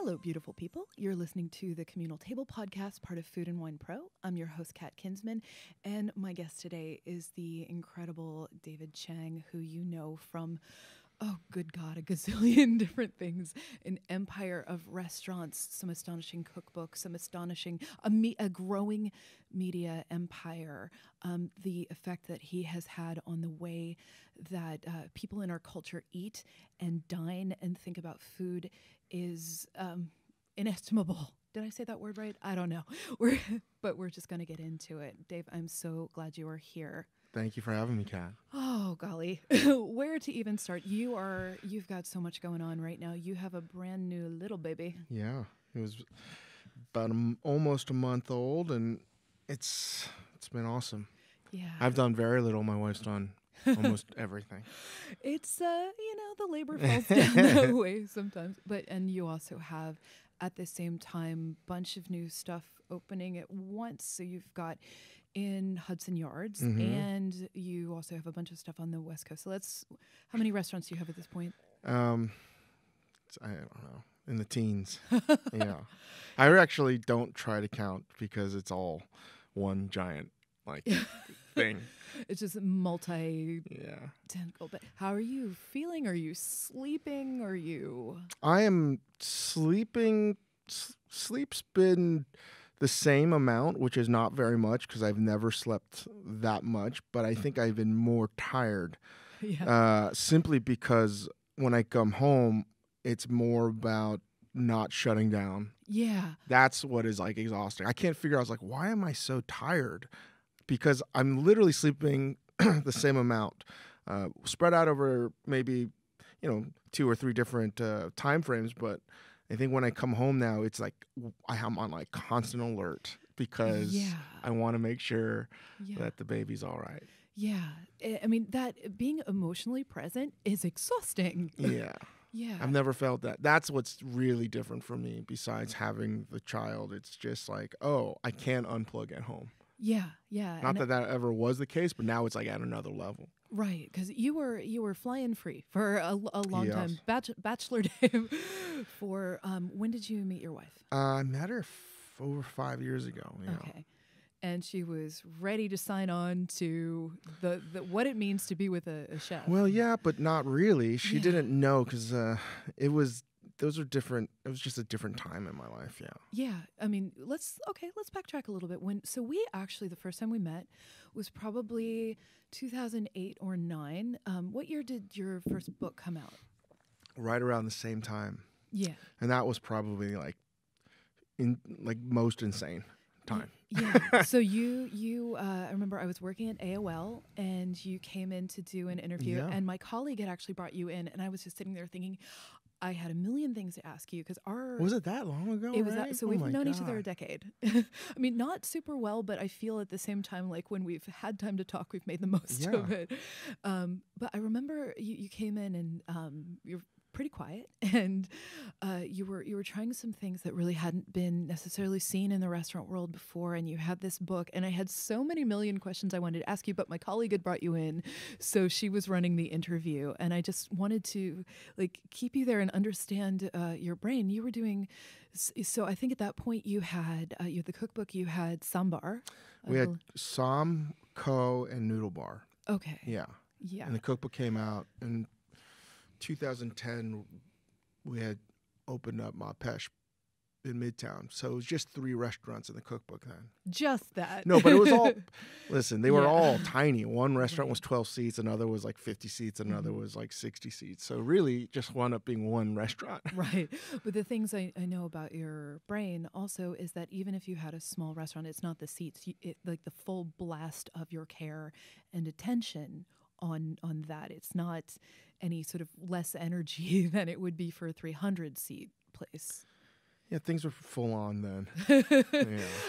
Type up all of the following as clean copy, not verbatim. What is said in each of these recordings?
Hello, beautiful people. You're listening to the Communal Table podcast, part of Food and Wine Pro. I'm your host, Kat Kinsman, and my guest today is the incredible David Chang, who you know from, oh, good God, a gazillion different things. An empire of restaurants, some astonishing cookbooks, some astonishing, a growing media empire. The effect that he has had on the way that people in our culture eat and dine and think about food is inestimable. Did I say that word right? I don't know. But we're just going to get into it. Dave, I'm so glad you are here. Thank you for having me, Kat. Oh, golly. Where to even start? You've got so much going on right now. You have a brand new little baby. Yeah, it was about almost a month old, and it's been awesome. Yeah. I've done very little. My wife's done almost everything. It's, the labor falls down that way sometimes. And you also have, at the same time, bunch of new stuff opening at once. So you've got in Hudson Yards, and you also have a bunch of stuff on the West Coast. So how many restaurants do you have at this point? I don't know, in the teens. Yeah. I actually don't try to count because it's one giant, thing. It's just multi-tentacle. But how are you feeling? Are you sleeping? I am sleeping. Sleep's been the same amount, which is not very much because I've never slept that much, but I think I've been more tired. Yeah. Simply because when I come home, it's more about not shutting down. Yeah. That's what is exhausting. I can't figure out, why am I so tired? Because I'm literally sleeping the same amount, spread out over maybe, 2 or 3 different time frames, but I think when I come home now, it's I'm on constant alert because I want to make sure that the baby's all right. Yeah. I mean, that being emotionally present is exhausting. Yeah. Yeah. I've never felt that. That's what's really different for me besides having the child. It's just I can't unplug at home. Yeah. Yeah. Not that ever was the case, but now it's at another level. Right, because you were flying free for a long time, bachelor day. For when did you meet your wife? I met her over 5 years ago. Yeah. Okay, and she was ready to sign on to the what it means to be with a chef. Well, yeah, but not really. She didn't know because those are different. It was just a different time in my life. Yeah. Yeah. I mean, let's backtrack a little bit. The first time we met was probably 2008 or 9. What year did your first book come out? Right around the same time. Yeah. And that was probably most insane time. Yeah. So I remember I was working at AOL and you came in to do an interview and my colleague had actually brought you in and I was just sitting there thinking, I had a million things to ask you because was it that long ago? It was right? that. So we've known each other a decade. I mean, not super well, but I feel at the same time when we've had time to talk, we've made the most of it. But I remember you came in and you're pretty quiet, and you were trying some things that really hadn't been necessarily seen in the restaurant world before, and you had this book, and I had so many million questions I wanted to ask you, but my colleague had brought you in, so she was running the interview, and I just wanted to keep you there and understand your brain. You were doing so. I think at that point you had the cookbook. You had sambar. We had sam, ko, and noodle bar. Okay. Yeah. Yeah. And the cookbook came out in 2010, we had opened up Ma Pesh in Midtown. So it was just 3 restaurants in the cookbook then. Just that. No, but it was all, listen, they were all tiny. One restaurant was 12 seats, another was 50 seats, another was 60 seats. So really just wound up being one restaurant. Right. But the things I know about your brain also is that even if you had a small restaurant, it's not the seats, the full blast of your care and attention on that. It's not any sort of less energy than it would be for a 300-seat place. Yeah, things were full on then. Yeah.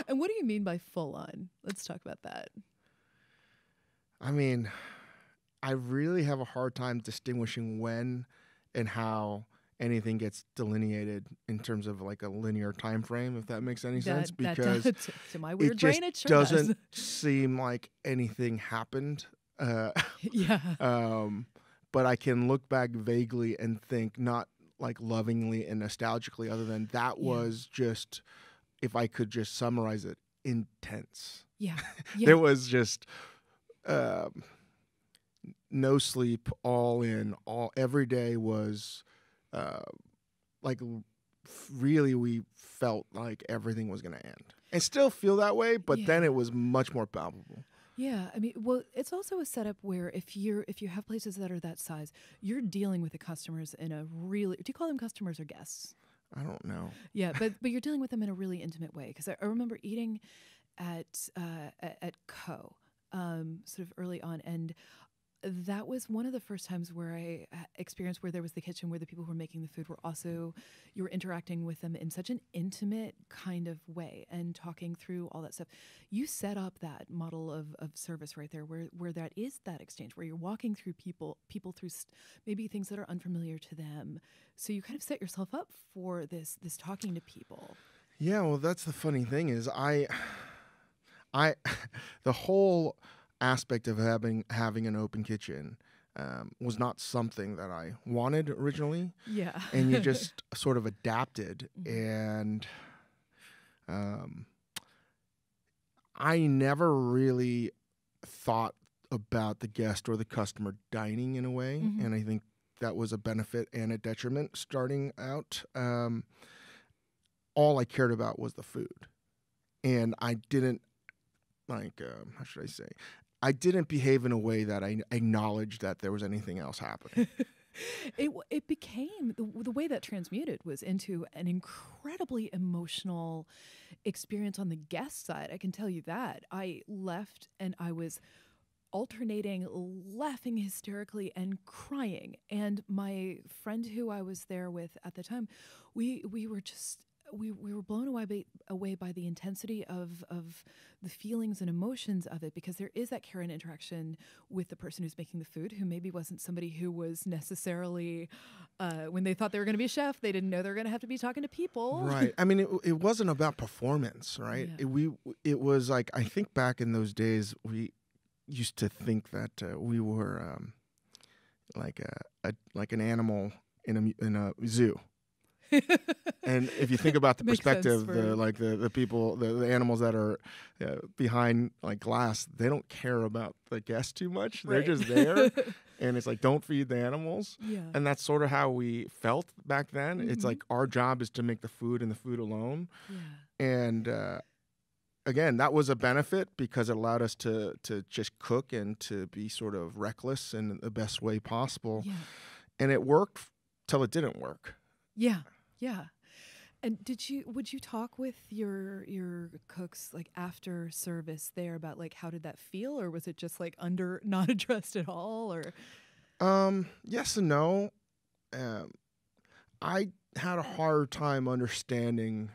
And what do you mean by full on? Let's talk about that. I mean, I really have a hard time distinguishing when and how anything gets delineated in terms of a linear time frame, if that makes any sense, because to my weird brain it sure doesn't seem like anything happened. Yeah. But I can look back vaguely and think not like lovingly and nostalgically, other than that was just, if I could just summarize it, intense. Yeah. There was just no sleep, all in, every day was like really we felt like everything was going to end. And still feel that way, but then it was much more palpable. Yeah, I mean, well, it's also a setup where if you have places that are that size, you're dealing with the customers in a really, do you call them customers or guests? I don't know. Yeah, but you're dealing with them in a really intimate way. Because I remember eating at Co. Sort of early on, and that was one of the first times where I experienced where there was the kitchen where the people who were making the food were also, you were interacting with them in such an intimate kind of way and talking through all that stuff. You set up that model of service right there where that is that exchange, where you're walking through people through maybe things that are unfamiliar to them. So you kind of set yourself up for this talking to people. Yeah, well, that's the funny thing is I the whole aspect of having an open kitchen was not something that I wanted originally. Yeah. And you just sort of adapted. And I never really thought about the guest or the customer dining in a way. And I think that was a benefit and a detriment starting out. All I cared about was the food. And I didn't, like, how should I say? I didn't behave in a way that I acknowledged that there was anything else happening. It became, the way that transmuted was into an incredibly emotional experience on the guest side. I can tell you that. I left and I was alternating laughing hysterically and crying. And my friend who I was there with at the time, we were just, we were blown away by the intensity of the feelings and emotions of it, because there is that care and interaction with the person who's making the food, who maybe wasn't somebody who was necessarily, when they thought they were going to be a chef, they didn't know they were going to have to be talking to people. Right. I mean, it wasn't about performance, right? Yeah. It was like, I think back in those days, we used to think that we were like an animal in a zoo. And if you think about the perspective, the people, the animals that are behind like glass, they don't care about the guests too much. They're just there, and it's like, don't feed the animals. Yeah. And that's sort of how we felt back then. It's like our job is to make the food and the food alone. Yeah. And again, that was a benefit because it allowed us to just cook and to be sort of reckless in the best way possible. Yeah. And it worked till it didn't work. Yeah. Yeah. And would you talk with your cooks like after service there about like how did that feel, or was it just like not addressed at all, or? Yes and no. I had a hard time understanding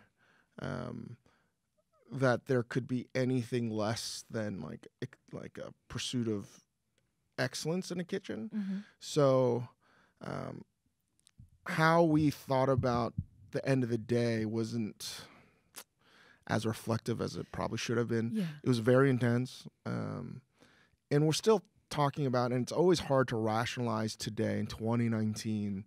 that there could be anything less than like a pursuit of excellence in a kitchen. So how we thought about the end of the day wasn't as reflective as it probably should have been. Yeah. It was very intense. And we're still talking about, and it's always hard to rationalize today in 2019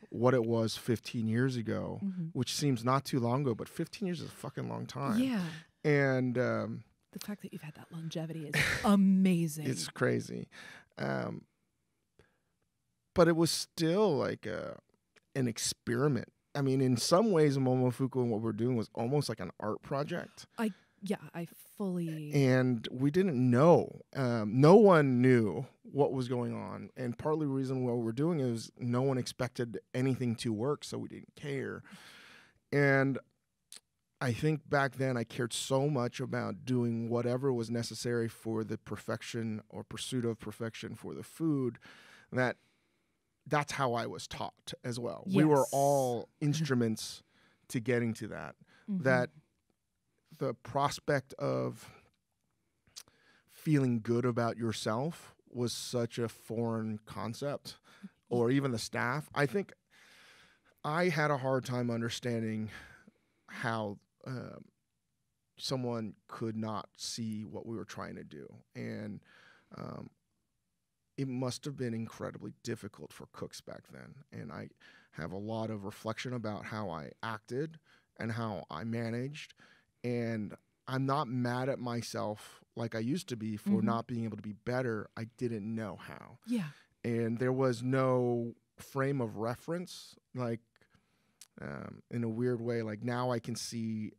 what it was 15 years ago, which seems not too long ago, but 15 years is a fucking long time. Yeah. And the fact that you've had that longevity is amazing. It's crazy. But it was still like an experiment. I mean, in some ways, Momofuku and what we're doing was almost like an art project. I fully. And we didn't know. No one knew what was going on. And partly the reason what we're doing is no one expected anything to work, so we didn't care. And I think back then I cared so much about doing whatever was necessary for the perfection or pursuit of perfection for the food that's how I was taught as well. Yes. We were all instruments to getting to that. That the prospect of feeling good about yourself was such a foreign concept, or even the staff. I think I had a hard time understanding how someone could not see what we were trying to do. And it must have been incredibly difficult for cooks back then. And I have a lot of reflection about how I acted and how I managed. And I'm not mad at myself like I used to be for not being able to be better. I didn't know how. Yeah. And there was no frame of reference, like in a weird way. Like now I can see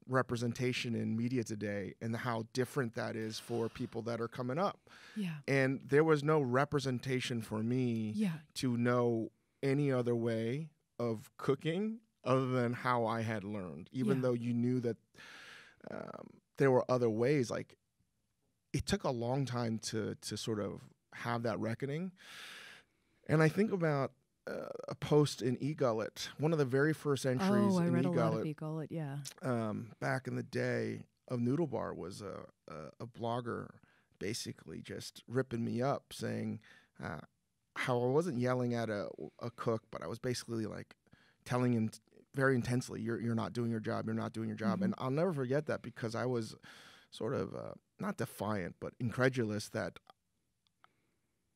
representation in media today and how different that is for people that are coming up. Yeah. And there was no representation for me to know any other way of cooking other than how I had learned, even though you knew that there were other ways. Like it took a long time to sort of have that reckoning. And I think about a post in eGullet, one of the very first entries I in read eGullet, a lot of eGullet, yeah. Back in the day of Noodle Bar was a blogger basically just ripping me up, saying how I wasn't yelling at a cook, but I was basically like telling him very intensely, you're not doing your job, you're not doing your job. And I'll never forget that, because I was sort of not defiant, but incredulous that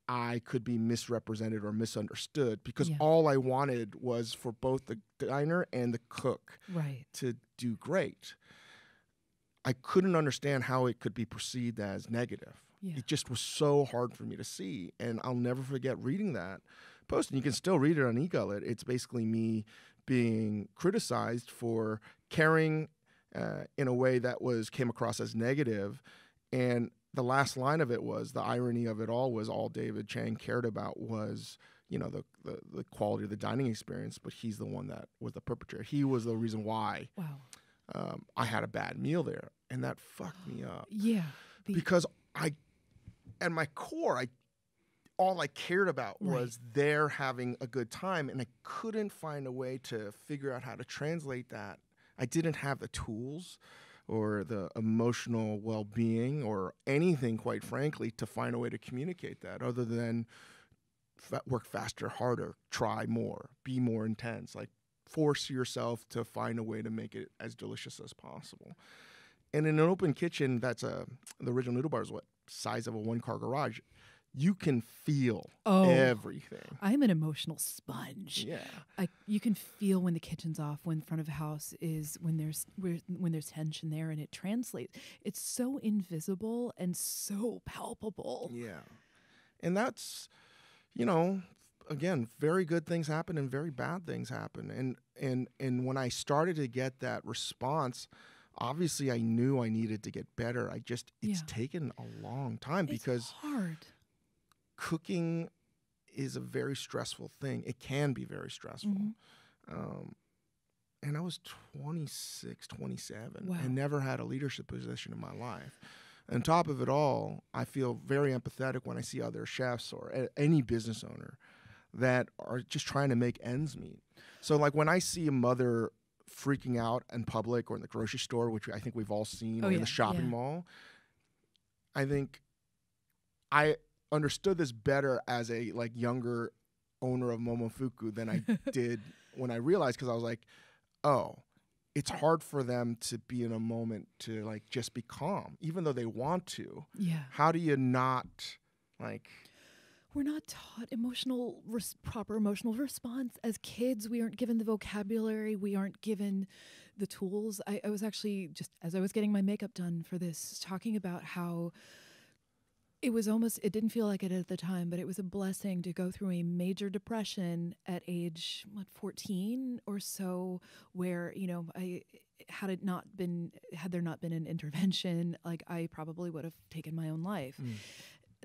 I could be misrepresented or misunderstood, because all I wanted was for both the diner and the cook to do great. I couldn't understand how it could be perceived as negative. It just was so hard for me to see. And I'll never forget reading that post. And you can still read it on eGullet. It's basically me being criticized for caring in a way that came across as negative. And the last line of it was, the irony of it all was, all David Chang cared about was, you know, the quality of the dining experience, but he's the one that was the perpetrator. He was the reason why I had a bad meal there. And that fucked me up. Yeah. Because at my core, all I cared about was they're having a good time, and I couldn't find a way to figure out how to translate that. I didn't have the tools or the emotional well-being or anything, quite frankly, to find a way to communicate that other than work faster, harder, try more, be more intense, like force yourself to find a way to make it as delicious as possible. And in an open kitchen, the original Noodle Bar is what size of a one-car garage. You can feel everything. I'm an emotional sponge. Yeah, you can feel when the kitchen's off, when front of house is, when there's tension there, and it translates. It's so invisible and so palpable. Yeah, and that's, you know, again, very good things happen and very bad things happen. And when I started to get that response, obviously I knew I needed to get better. It's taken a long time because it's hard. Cooking is a very stressful thing. It can be very stressful. And I was 26, 27 and never had a leadership position in my life. On top of it all, I feel very empathetic when I see other chefs or any business owner that are just trying to make ends meet. So like when I see a mother freaking out in public or in the grocery store, which I think we've all seen, or in the shopping mall, I think I understood this better as a like younger owner of Momofuku than I did when I realized, because I was like, oh, it's hard for them to be in a moment to like just be calm, even though they want to. Yeah. How do you not like... We're not taught proper emotional response. As kids, we aren't given the vocabulary. We aren't given the tools. I was actually, just as I was getting my makeup done for this, talking about how it didn't feel like it at the time, but it was a blessing to go through a major depression at age, 14 or so, where, you know, had there not been an intervention, like I probably would have taken my own life.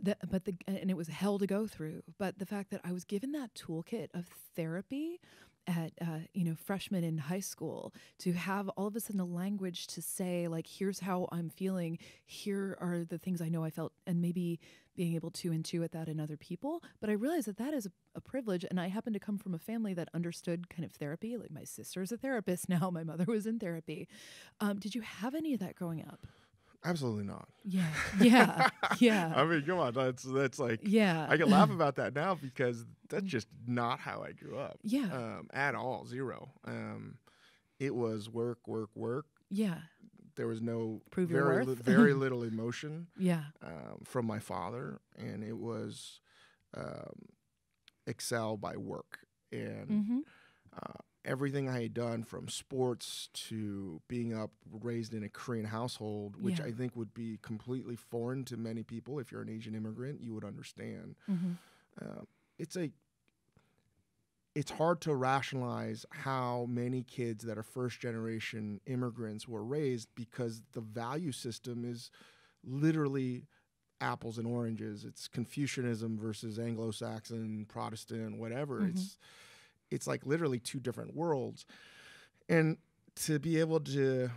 And it was hell to go through. But the fact that I was given that toolkit of therapy at freshman in high school, to have all of a sudden a language to say, like, here's how I'm feeling, here are the things I know I felt, and maybe being able to intuit that in other people. But I realized that is a privilege, and I happen to come from a family that understood kind of therapy. Like, my sister's a therapist now, my mother was in therapy. Did you have any of that growing up? Absolutely not. Yeah. I mean, come on, that's like, I can laugh about that now because that's just not how I grew up. Yeah. At all, zero. It was work. Yeah. there was no Prove your worth. very little emotion Yeah. from my father, and it was excel by work. And everything I had done, from sports to being raised in a Korean household, which I think would be completely foreign to many people. If you're an Asian immigrant, you would understand. It's hard to rationalize how many kids that are first-generation immigrants were raised, because the value system is literally apples and oranges. It's Confucianism versus Anglo-Saxon, Protestant, whatever. It's like literally two different worlds. And to be able to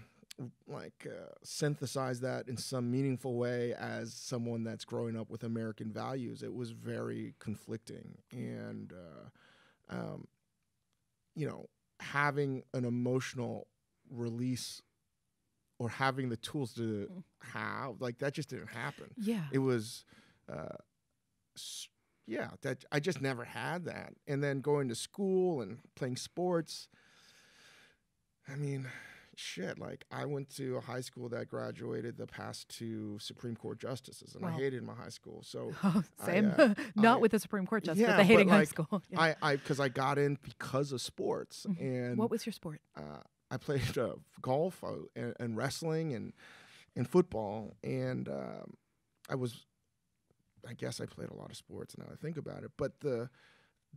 synthesize that in some meaningful way as someone that's growing up with American values, it was very conflicting. And, having an emotional release or having the tools to have, that just didn't happen. Yeah. It was, that I just never had that. And then going to school and playing sports, I mean, shit, I went to a high school that graduated the past 2 Supreme Court justices, and I hated my high school. So same. Not with the Supreme Court justice, but the hating high school. Yeah. I got in because of sports. And what was your sport? I played golf and wrestling and football, and I guess I played a lot of sports now I think about it. But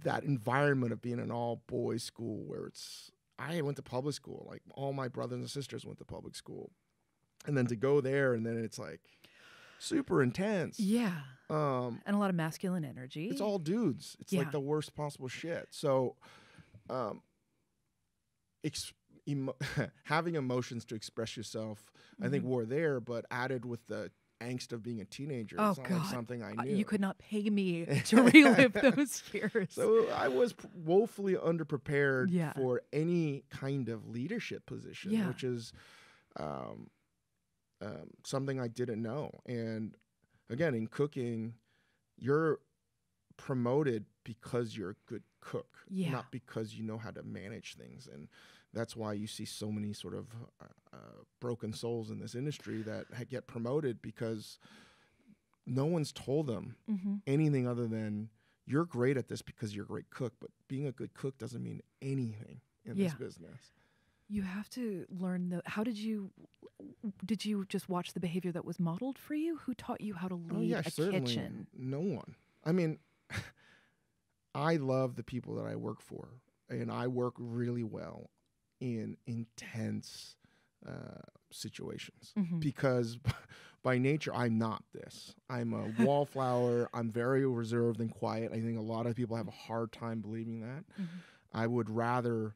that environment of being an all-boys school where I went to public school. All my brothers and sisters went to public school. And then to go there, and then it's super intense. Yeah. And a lot of masculine energy. It's all dudes. It's the worst possible shit. So having emotions to express yourself, I think were there, but added with the angst of being a teenager. Oh, it's not God. Something I knew. You could not pay me to relive those years. So I was woefully underprepared for any kind of leadership position, which is something I didn't know. And again, in cooking, you're promoted because you're a good cook, not because you know how to manage things. And that's why you see so many sort of broken souls in this industry that get promoted, because no one's told them anything other than, you're great at this because you're a great cook, but being a good cook doesn't mean anything in this business. You have to learn how did you just watch the behavior that was modeled for you? Who taught you how to lead a kitchen? No one. I mean, I love the people that I work for, and I work really well in intense situations, because by nature I'm not this. I'm a wallflower. I'm very reserved and quiet. I think a lot of people have a hard time believing that. I would rather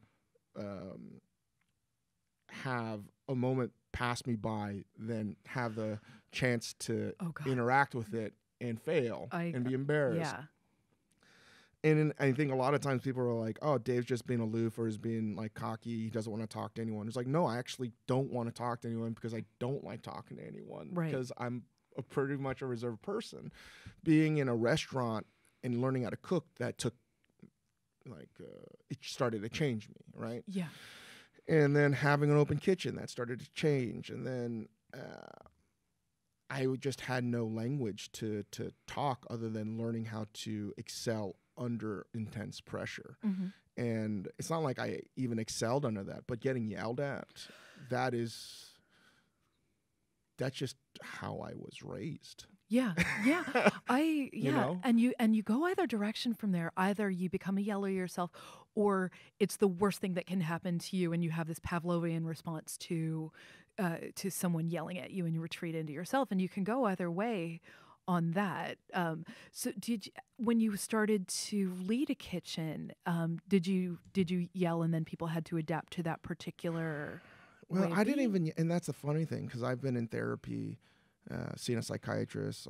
have a moment pass me by than have the chance to interact with it and fail and be embarrassed. Yeah. And I think a lot of times people are like, oh, Dave's just being aloof, or is being cocky. He doesn't want to talk to anyone. It's no, I actually don't want to talk to anyone because I don't like talking to anyone. Right. Because I'm pretty much a reserved person. Being in a restaurant and learning how to cook, that took, it started to change me, right? Yeah. And then having an open kitchen, that started to change. And then I just had no language to talk other than learning how to excel under intense pressure. And it's not like I even excelled under that, but getting yelled at, that's just how I was raised. Yeah. You know? And you go either direction from there. Either you become a yeller yourself, or it's the worst thing that can happen to you, and you have this Pavlovian response to someone yelling at you, and you retreat into yourself. And you can go either way on that. So when you started to lead a kitchen, did you yell and then people had to adapt to that particular Well, I didn't even, and that's the funny thing, because I've been in therapy, seeing a psychiatrist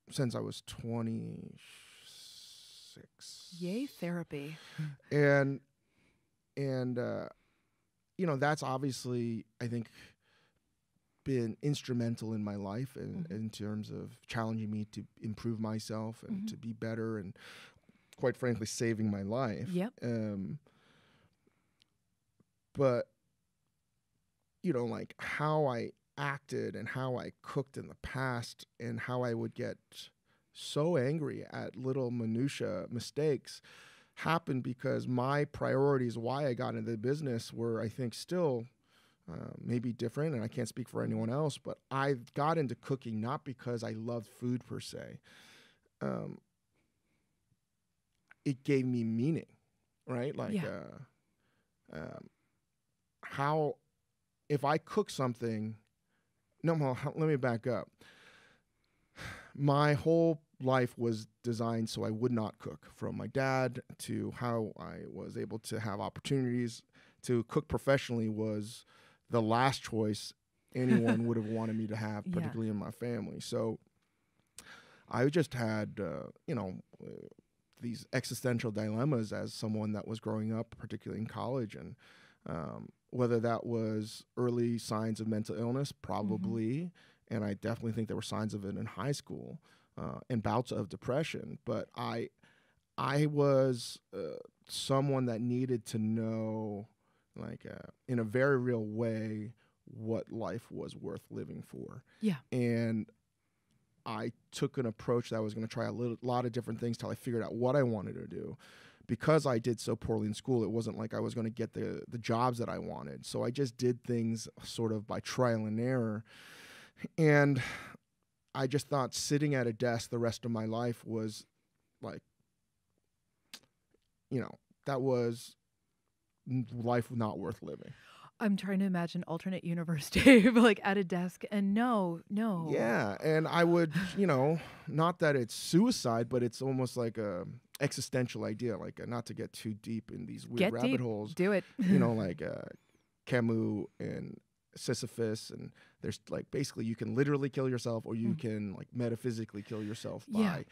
since I was 26. Yay, therapy. And that's obviously, I think, been instrumental in my life in terms of challenging me to improve myself and to be better, and quite frankly, saving my life. Yep. But like how I acted and how I cooked in the past and how I would get so angry at little minutia mistakes happened because my priorities, why I got into the business, were, I think, still maybe different, and I can't speak for anyone else, but I got into cooking not because I loved food per se. It gave me meaning, right? Like how, if I cook something, let me back up. My whole life was designed so I would not cook, from my dad to how I was able to have opportunities to cook professionally was the last choice anyone would have wanted me to have, particularly in my family. So I just had, these existential dilemmas as someone that was growing up, particularly in college. And whether that was early signs of mental illness, probably, and I definitely think there were signs of it in high school, and bouts of depression. But I was someone that needed to know, like, in a very real way, what life was worth living for. Yeah. And I took an approach that I was going to try a lot of different things till I figured out what I wanted to do. Because I did so poorly in school, it wasn't like I was going to get the jobs that I wanted. So I just did things sort of by trial and error. And I just thought sitting at a desk the rest of my life was like, that was life not worth living. I'm trying to imagine alternate universe Dave, like at a desk, and no. Yeah, and I would, not that it's suicide, but it's almost like a existential idea, like not to get too deep in these weird rabbit holes. Do it. Like Camus and Sisyphus, and there's like basically you can literally kill yourself, or you can like metaphysically kill yourself by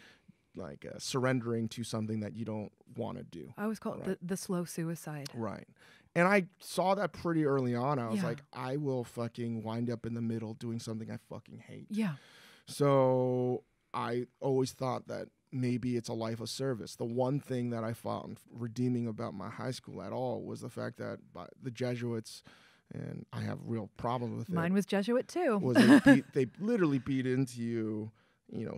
like surrendering to something that you don't want to do. I always call it the slow suicide. Right. And I saw that pretty early on. I was like, I will fucking wind up in the middle doing something I fucking hate. Yeah. So I always thought that maybe it's a life of service. The one thing that I found redeeming about my high school at all was the fact that the Jesuits, and I have real problems with it. Mine was Jesuit too. Was they literally beat into you,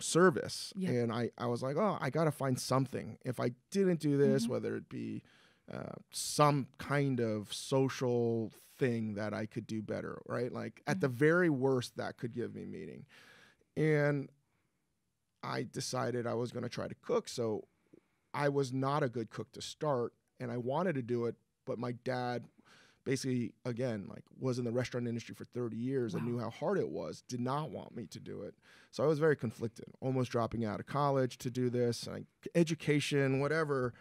service. Yeah. And I was like, I got to find something. If I didn't do this, whether it be some kind of social thing that I could do better, right? Like at the very worst, that could give me meaning. And I decided I was going to try to cook. So I was not a good cook to start, and I wanted to do it, but my dad basically, again, like was in the restaurant industry for 30 years and knew how hard it was, did not want me to do it. So I was very conflicted, almost dropping out of college to do this, education, whatever.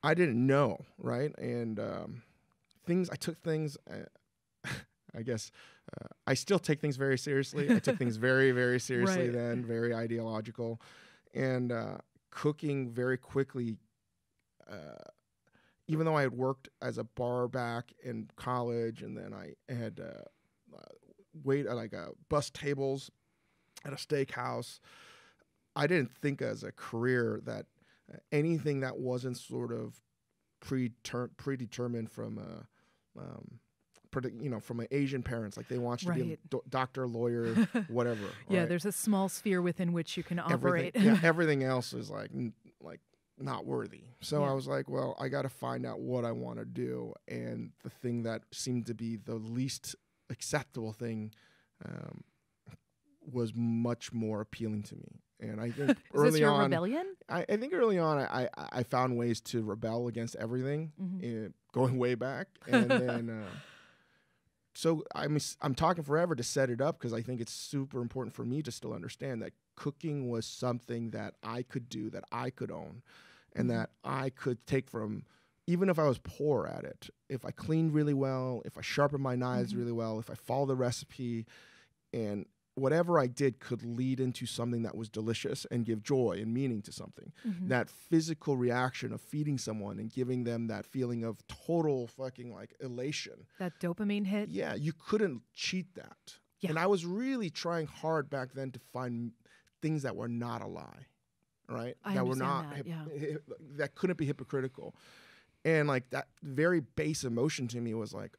I didn't know, right? And I took things, I guess, I still take things very seriously. I took things very, very seriously then, very ideological. And cooking very quickly, even though I had worked as a bar back in college, and then I had bus tables at a steakhouse, I didn't think as a career that anything that wasn't sort of predetermined from from an Asian parents, like they want you to be a doctor, lawyer, whatever. Yeah, there's a small sphere within which you can operate. Everything else is like not worthy. So I was like, well, I got to find out what I want to do, and the thing that seemed to be the least acceptable thing was much more appealing to me. And I think early this your on, rebellion? I think early on, I found ways to rebel against everything, going way back, and then. So I'm talking forever to set it up because I think it's super important for me to still understand that cooking was something that I could do, that I could own, and that I could take from, even if I was poor at it, if I cleaned really well, if I sharpened my knives really well, if I followed the recipe, and whatever I did could lead into something that was delicious and give joy and meaning to something. That physical reaction of feeding someone and giving them that feeling of total fucking like elation. That dopamine hit. Yeah, you couldn't cheat that. Yeah. And I was really trying hard back then to find things that were not a lie, right? That were not that couldn't be hypocritical. And like that very base emotion to me was like,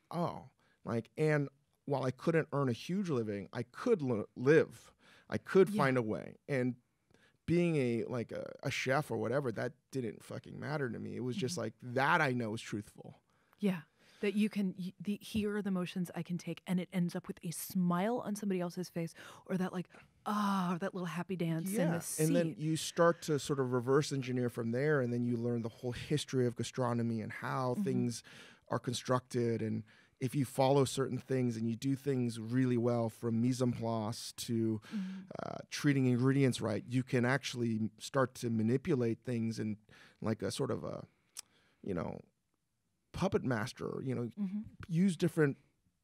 and while I couldn't earn a huge living, I could live. I could find a way. And being a chef or whatever, that didn't fucking matter to me. It was just like that I know is truthful. Yeah. That you can, here are the emotions I can take, and it ends up with a smile on somebody else's face, or that that little happy dance in the seat. And then you start to sort of reverse engineer from there, and then you learn the whole history of gastronomy and how things are constructed. And if you follow certain things and you do things really well, from mise en place to treating ingredients right, you can actually start to manipulate things in like a sort of a, puppet master, use different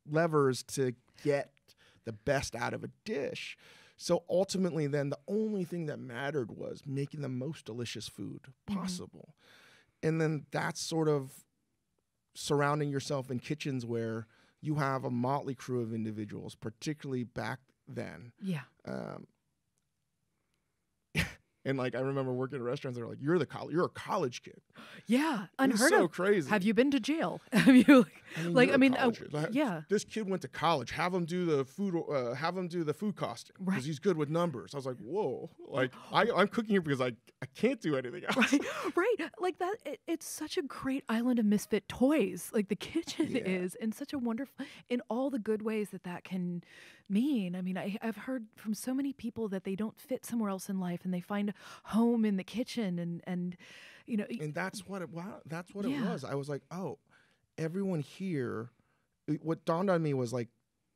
levers to get the best out of a dish. So ultimately then the only thing that mattered was making the most delicious food possible. And then that's sort of surrounding yourself in kitchens where you have a motley crew of individuals, particularly back then. Yeah. And I remember working at restaurants. They're like, "You're a college kid." Yeah, unheard of. So crazy. Have you been to jail? Have you? Yeah. This kid went to college. Have him do the food. Have him do the food costing because he's good with numbers. I was like, "Whoa!" I'm cooking here because I can't do anything else. Right. Like that. It's such a great island of misfit toys. Like the kitchen is, and such a wonderful, in all the good ways that can mean. I mean, I've heard from so many people that they don't fit somewhere else in life, and they find home in the kitchen, and And that's what it was. I was like, oh, everyone here. What dawned on me was like,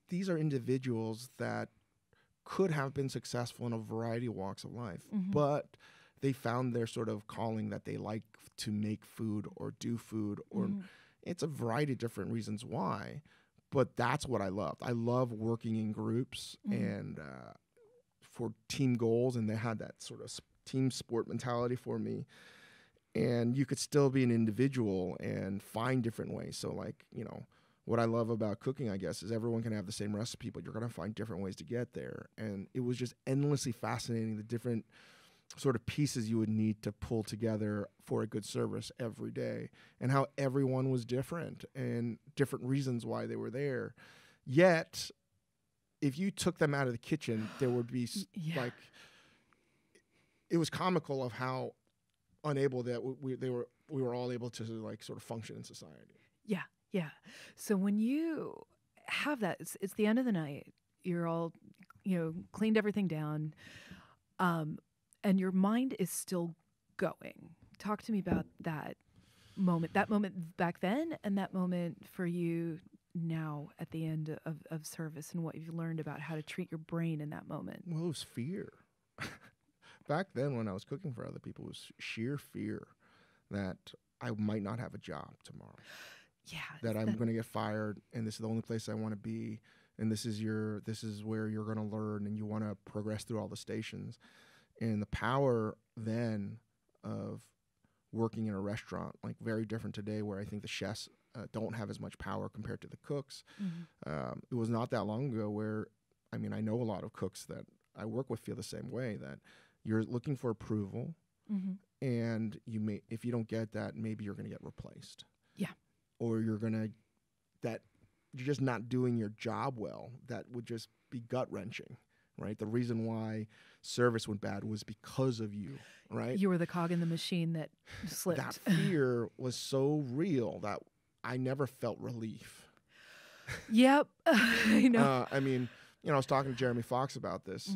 these are individuals that could have been successful in a variety of walks of life, but they found their sort of calling that they like to make food or do food, or it's a variety of different reasons why. But that's what I loved. I love working in groups and for team goals, and they had that sort of team sport mentality for me. And you could still be an individual and find different ways. So what I love about cooking, I guess, is everyone can have the same recipe, but you're going to find different ways to get there. And it was just endlessly fascinating, the different sort of pieces you would need to pull together for a good service every day, and how everyone was different and different reasons why they were there. Yet, if you took them out of the kitchen, there would be it was comical of how unable that we were all able to sort of function in society. Yeah. Yeah. So when you have that, it's the end of the night, you're all, cleaned everything down, and your mind is still going. Talk to me about that moment back then, and that moment for you now at the end of service, and what you've learned about how to treat your brain in that moment. Well, it was fear. Back then when I was cooking for other people, it was sheer fear that I might not have a job tomorrow. Yeah. That I'm going to get fired, and this is the only place I want to be, and this is where you're going to learn, and you want to progress through all the stations. And the power then of working in a restaurant, very different today, where I think the chefs don't have as much power compared to the cooks. It was not that long ago where, I know a lot of cooks that I work with feel the same way, that you're looking for approval, and if you don't get that, maybe you're going to get replaced. Yeah. Or you're just not doing your job well. That would just be gut-wrenching, right? The reason why service went bad was because of you, right? You were the cog in the machine that slipped. That fear was so real that I never felt relief. Yep. I know. I was talking to Jeremy Fox about this,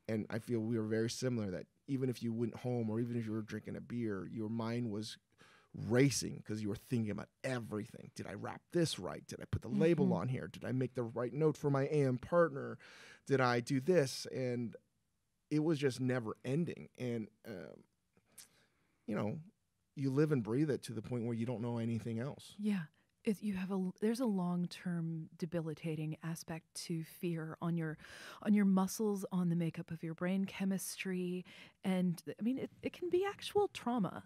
and I feel we were very similar, that even if you went home or even if you were drinking a beer, your mind was racing because you were thinking about everything. Did I wrap this right? Did I put the label on here? Did I make the right note for my AM partner? Did I do this? And it was just never ending. And, you live and breathe it to the point where you don't know anything else. Yeah. There's a long-term debilitating aspect to fear on your muscles, on the makeup of your brain chemistry, and it can be actual trauma.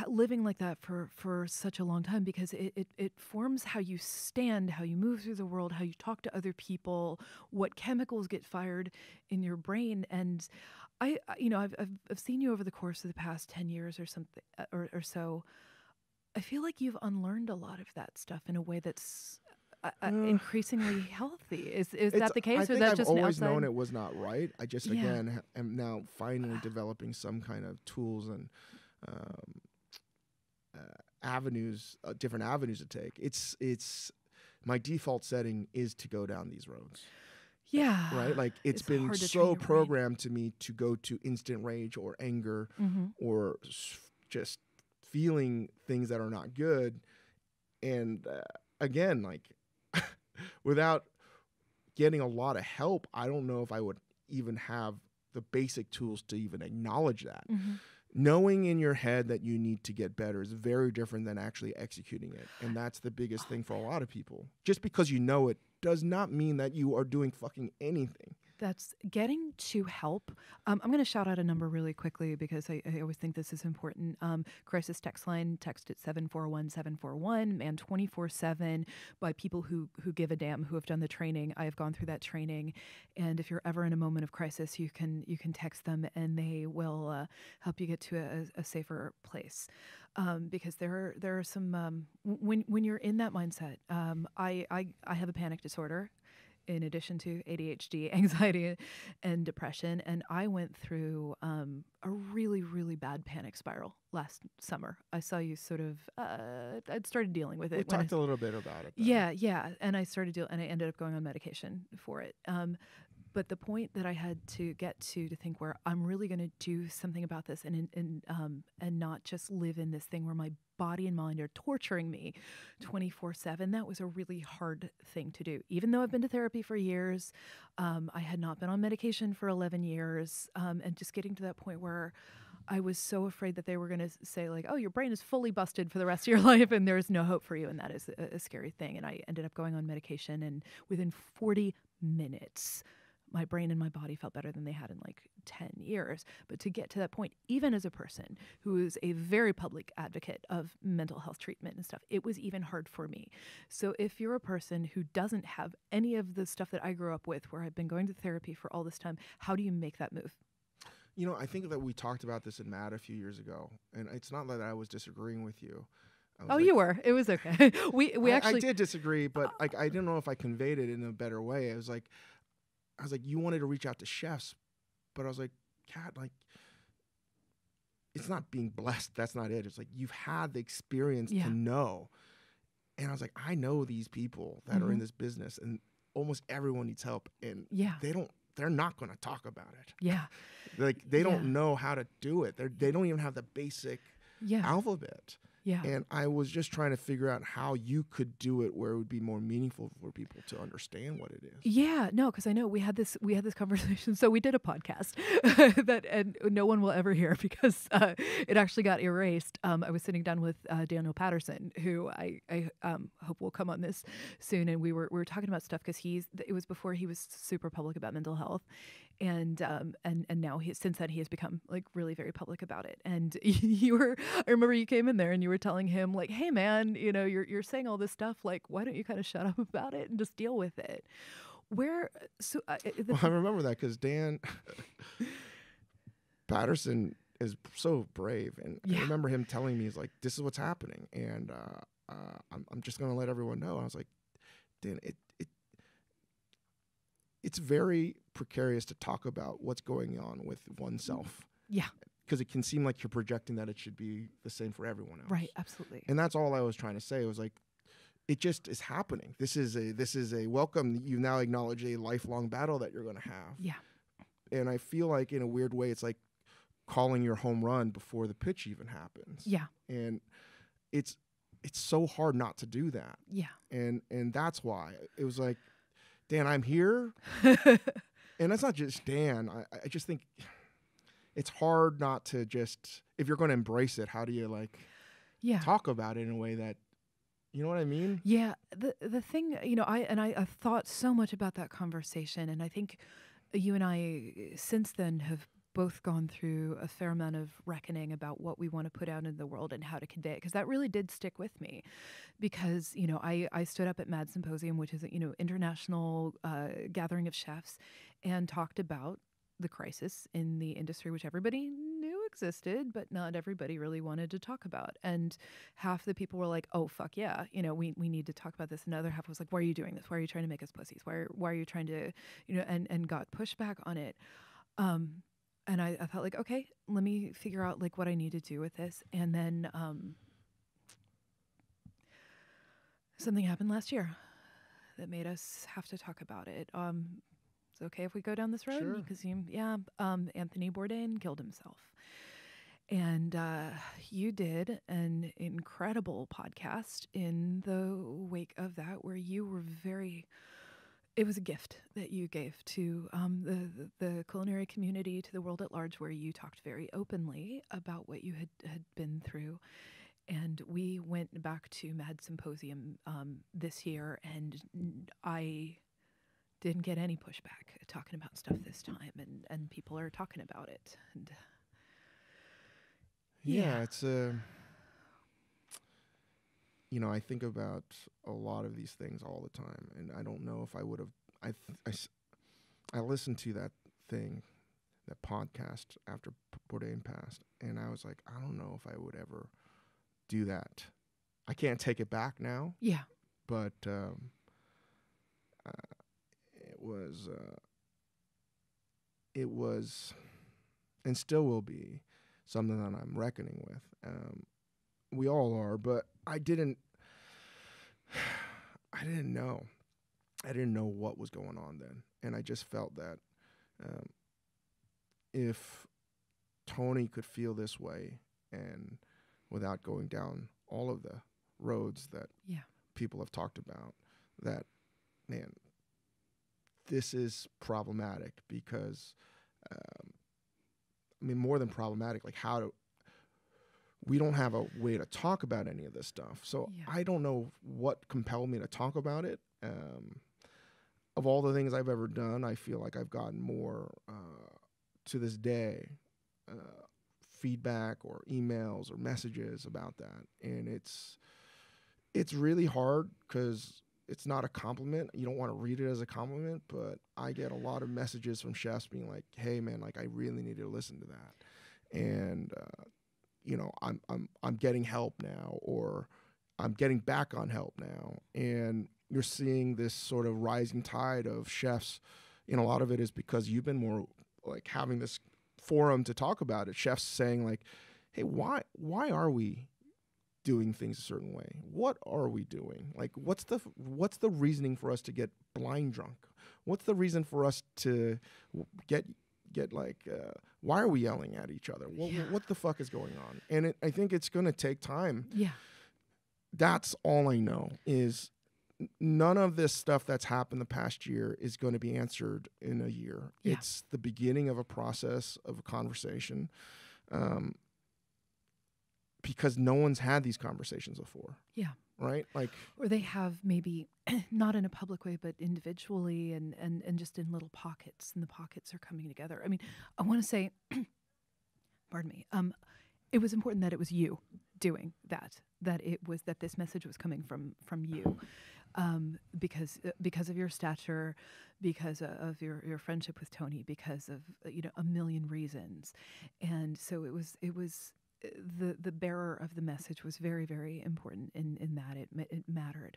Living like that for such a long time, because it forms how you stand, how you move through the world, how you talk to other people, what chemicals get fired in your brain. And I've seen you over the course of the past 10 years or something or so. I feel like you've unlearned a lot of that stuff in a way that's increasingly healthy. Is It's, that the case, I or think that I've just an always known outside? it was not right. I just Yeah. again am now finally developing some kind of tools and um, avenues, different avenues to take. It's my default setting is to go down these roads. Yeah. Right? Like it's been hard to so train your brain. programmed to me to go to instant rage or anger or just feeling things that are not good. And again, like without getting a lot of help, I don't know if I would even have the basic tools to even acknowledge that. Knowing in your head that you need to get better is very different than actually executing it. And that's the biggest thing for a lot of people. Just because you know it does not mean that you are doing fucking anything. That's getting to help. I'm going to shout out a number really quickly because I always think this is important. Crisis text line, text at 741-741, manned 24/7 by people who give a damn, who have done the training. I have gone through that training, and if you're ever in a moment of crisis, you can text them, and they will help you get to a safer place. Because there are some when you're in that mindset. I have a panic disorder, in addition to ADHD, anxiety, and depression. And I went through a really, really bad panic spiral last summer. I saw you sort of, I'd started dealing with it. We talked a little bit about it. Yeah. And I and I ended up going on medication for it. But the point that I had to get to think where I'm really going to do something about this and not just live in this thing where my body and mind are torturing me 24/7. That was a really hard thing to do. Even though I've been to therapy for years, I had not been on medication for 11 years, and just getting to that point where I was so afraid that they were going to say like, oh, your brain is fully busted for the rest of your life and there's no hope for you. And that is a scary thing. And I ended up going on medication, and within 40 minutes, my brain and my body felt better than they had in like 10 years. But to get to that point, even as a person who is a very public advocate of mental health treatment and stuff, it was even hard for me. So if you're a person who doesn't have any of the stuff that I grew up with, where I've been going to therapy for all this time, how do you make that move? You know, I think that we talked about this in Matt a few years ago, and it's not that I was disagreeing with you. You were. It was okay. I did disagree, but like I didn't know if I conveyed it in a better way. I was like, you wanted to reach out to chefs, but I was like, Kat, like, it's not being blessed. That's not it. It's like you've had the experience to know. And I was like, I know these people that are in this business, and almost everyone needs help, and they're not going to talk about it. Yeah. Like they don't know how to do it. They don't even have the basic alphabet. Yeah. And I was just trying to figure out how you could do it where it would be more meaningful for people to understand what it is. Yeah, no, because I know we had this conversation. So we did a podcast and no one will ever hear because it actually got erased. I was sitting down with Daniel Patterson, who I hope will come on this soon, and we were talking about stuff because it was before he was super public about mental health. And now since then he has become like really very public about it. And I remember you came in there and you were telling him like, hey man, you know, you're saying all this stuff, like, why don't you kind of shut up about it and just deal with it? I remember that because Dan Patterson is so brave. And I remember him telling me, he's like, this is what's happening. And I'm just going to let everyone know. And I was like, Dan, it's very precarious to talk about what's going on with oneself. Yeah. Because it can seem like you're projecting that it should be the same for everyone else. Right, absolutely. And that's all I was trying to say. It was like, it just is happening. This is a welcome. You now acknowledge a lifelong battle that you're going to have. Yeah. And I feel like in a weird way, it's like calling your home run before the pitch even happens. Yeah. And it's so hard not to do that. Yeah. And that's why it was like, Dan, I'm here. And that's not just Dan. I just think it's hard not to just, if you're going to embrace it, how do you talk about it in a way that, you know what I mean? Yeah. The thing, you know, I've thought so much about that conversation, and I think you and I since then have both gone through a fair amount of reckoning about what we want to put out into the world and how to convey it, because that really did stick with me. Because, you know, I stood up at Mad Symposium, which is, you know, international gathering of chefs, and talked about the crisis in the industry, which everybody knew existed, but not everybody really wanted to talk about. And half the people were like, oh, fuck yeah, we need to talk about this. And the other half was like, why are you doing this? Why are you trying to make us pussies? Why are you trying to, and got pushback on it. And I felt like, okay, let me figure out like what I need to do with this. And then something happened last year that made us have to talk about it. It's okay if we go down this road? Sure. Because Anthony Bourdain killed himself. And you did an incredible podcast in the wake of that, where you were it was a gift that you gave to the culinary community, to the world at large, where you talked very openly about what you had been through. And we went back to Mad Symposium this year, and I didn't get any pushback talking about stuff this time, and people are talking about it. And yeah, it's I think about a lot of these things all the time, and I don't know if I would have. I listened to that podcast after Bourdain passed, and I was like, I don't know if I would ever do that. I can't take it back now. Yeah, but it was, and still will be, something that I'm reckoning with. We all are, but I didn't know. I didn't know what was going on then, and I just felt that if Tony could feel this way, and without going down all of the roads that people have talked about, that, man, this is problematic because, more than problematic, like we don't have a way to talk about any of this stuff. So I don't know what compelled me to talk about it. Of all the things I've ever done, I feel like I've gotten more, to this day, feedback or emails or messages about that. And it's really hard because it's not a compliment. You don't want to read it as a compliment, but I get a lot of messages from chefs being like, hey man, like I really need to listen to that. And, I'm getting help now, or I'm getting back on help now. And you're seeing this sort of rising tide of chefs. And a lot of it is because you've been more like having this forum to talk about it. Chefs saying like, hey, why are we doing things a certain way? What are we doing? Like, what's the reasoning for us to get blind drunk? What's the reason for us to get like, why are we yelling at each other? What the fuck is going on? And I think it's going to take time. Yeah. That's all I know is none of this stuff that's happened the past year is going to be answered in a year. Yeah. It's the beginning of a process of a conversation, because no one's had these conversations before. Yeah. Right? Like, or they have maybe not in a public way, but individually and just in little pockets, and the pockets are coming together. I mean, I want to say, pardon me, it was important that it was you doing that this message was coming from you. Because of your stature, because of your friendship with Tony, because of a million reasons, and so it was the bearer of the message was very, very important in that it mattered.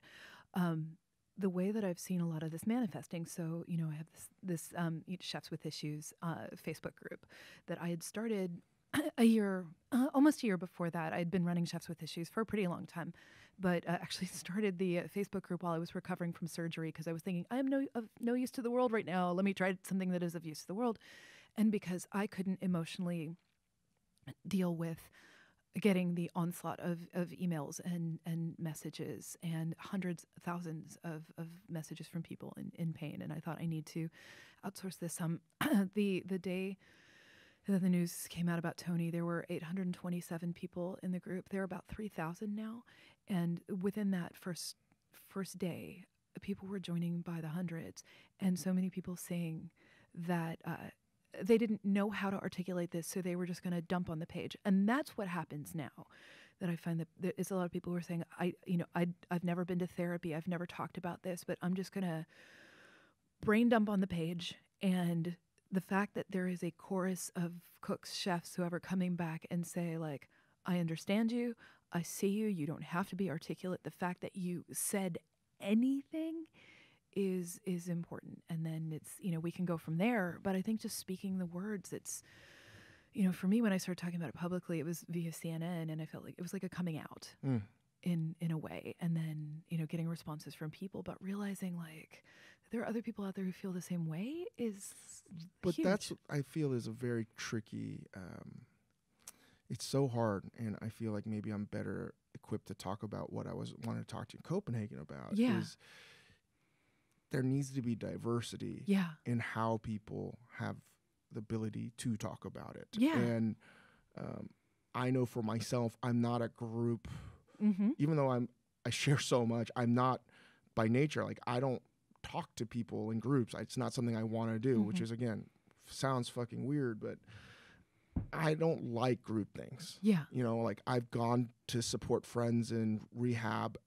The way that I've seen a lot of this manifesting, so I have this Eat Chefs with Issues Facebook group that I had started almost a year before that. I'd been running Chefs with Issues for a pretty long time, but actually started the Facebook group while I was recovering from surgery, because I was thinking, I am of no use to the world right now. Let me try something that is of use to the world. And because I couldn't emotionally deal with getting the onslaught of emails and messages and hundreds, thousands of messages from people in pain. And I thought, I need to outsource this. The day that the news came out about Tony, there were 827 people in the group. There are about 3,000 now. And within that first day, people were joining by the hundreds. And so many people saying that they didn't know how to articulate this, so they were just going to dump on the page. And that's what happens now. That I find that there is a lot of people who are saying, I've never been to therapy, I've never talked about this, but I'm just going to brain dump on the page, and the fact that there is a chorus of cooks, chefs, whoever coming back and say like, I understand you, I see you, you don't have to be articulate. The fact that you said anything is important. And then it's, we can go from there. But I think just speaking the words, it's, for me, when I started talking about it publicly, it was via CNN, and I felt like it was like a coming out in a way. And then, getting responses from people, but realizing like there are other people out there who feel the same way is But huge. that's, I feel, is a very tricky, it's so hard. And I feel like maybe I'm better equipped to talk about what I wanted to talk to you in Copenhagen about. Yeah. Is there needs to be diversity in how people have the ability to talk about it. Yeah. And I know for myself, I'm not a group, even though I share so much, I'm not by nature, like I don't talk to people in groups. It's not something I want to do, which is, again, sounds fucking weird, but I don't like group things. Yeah. Like I've gone to support friends in rehab.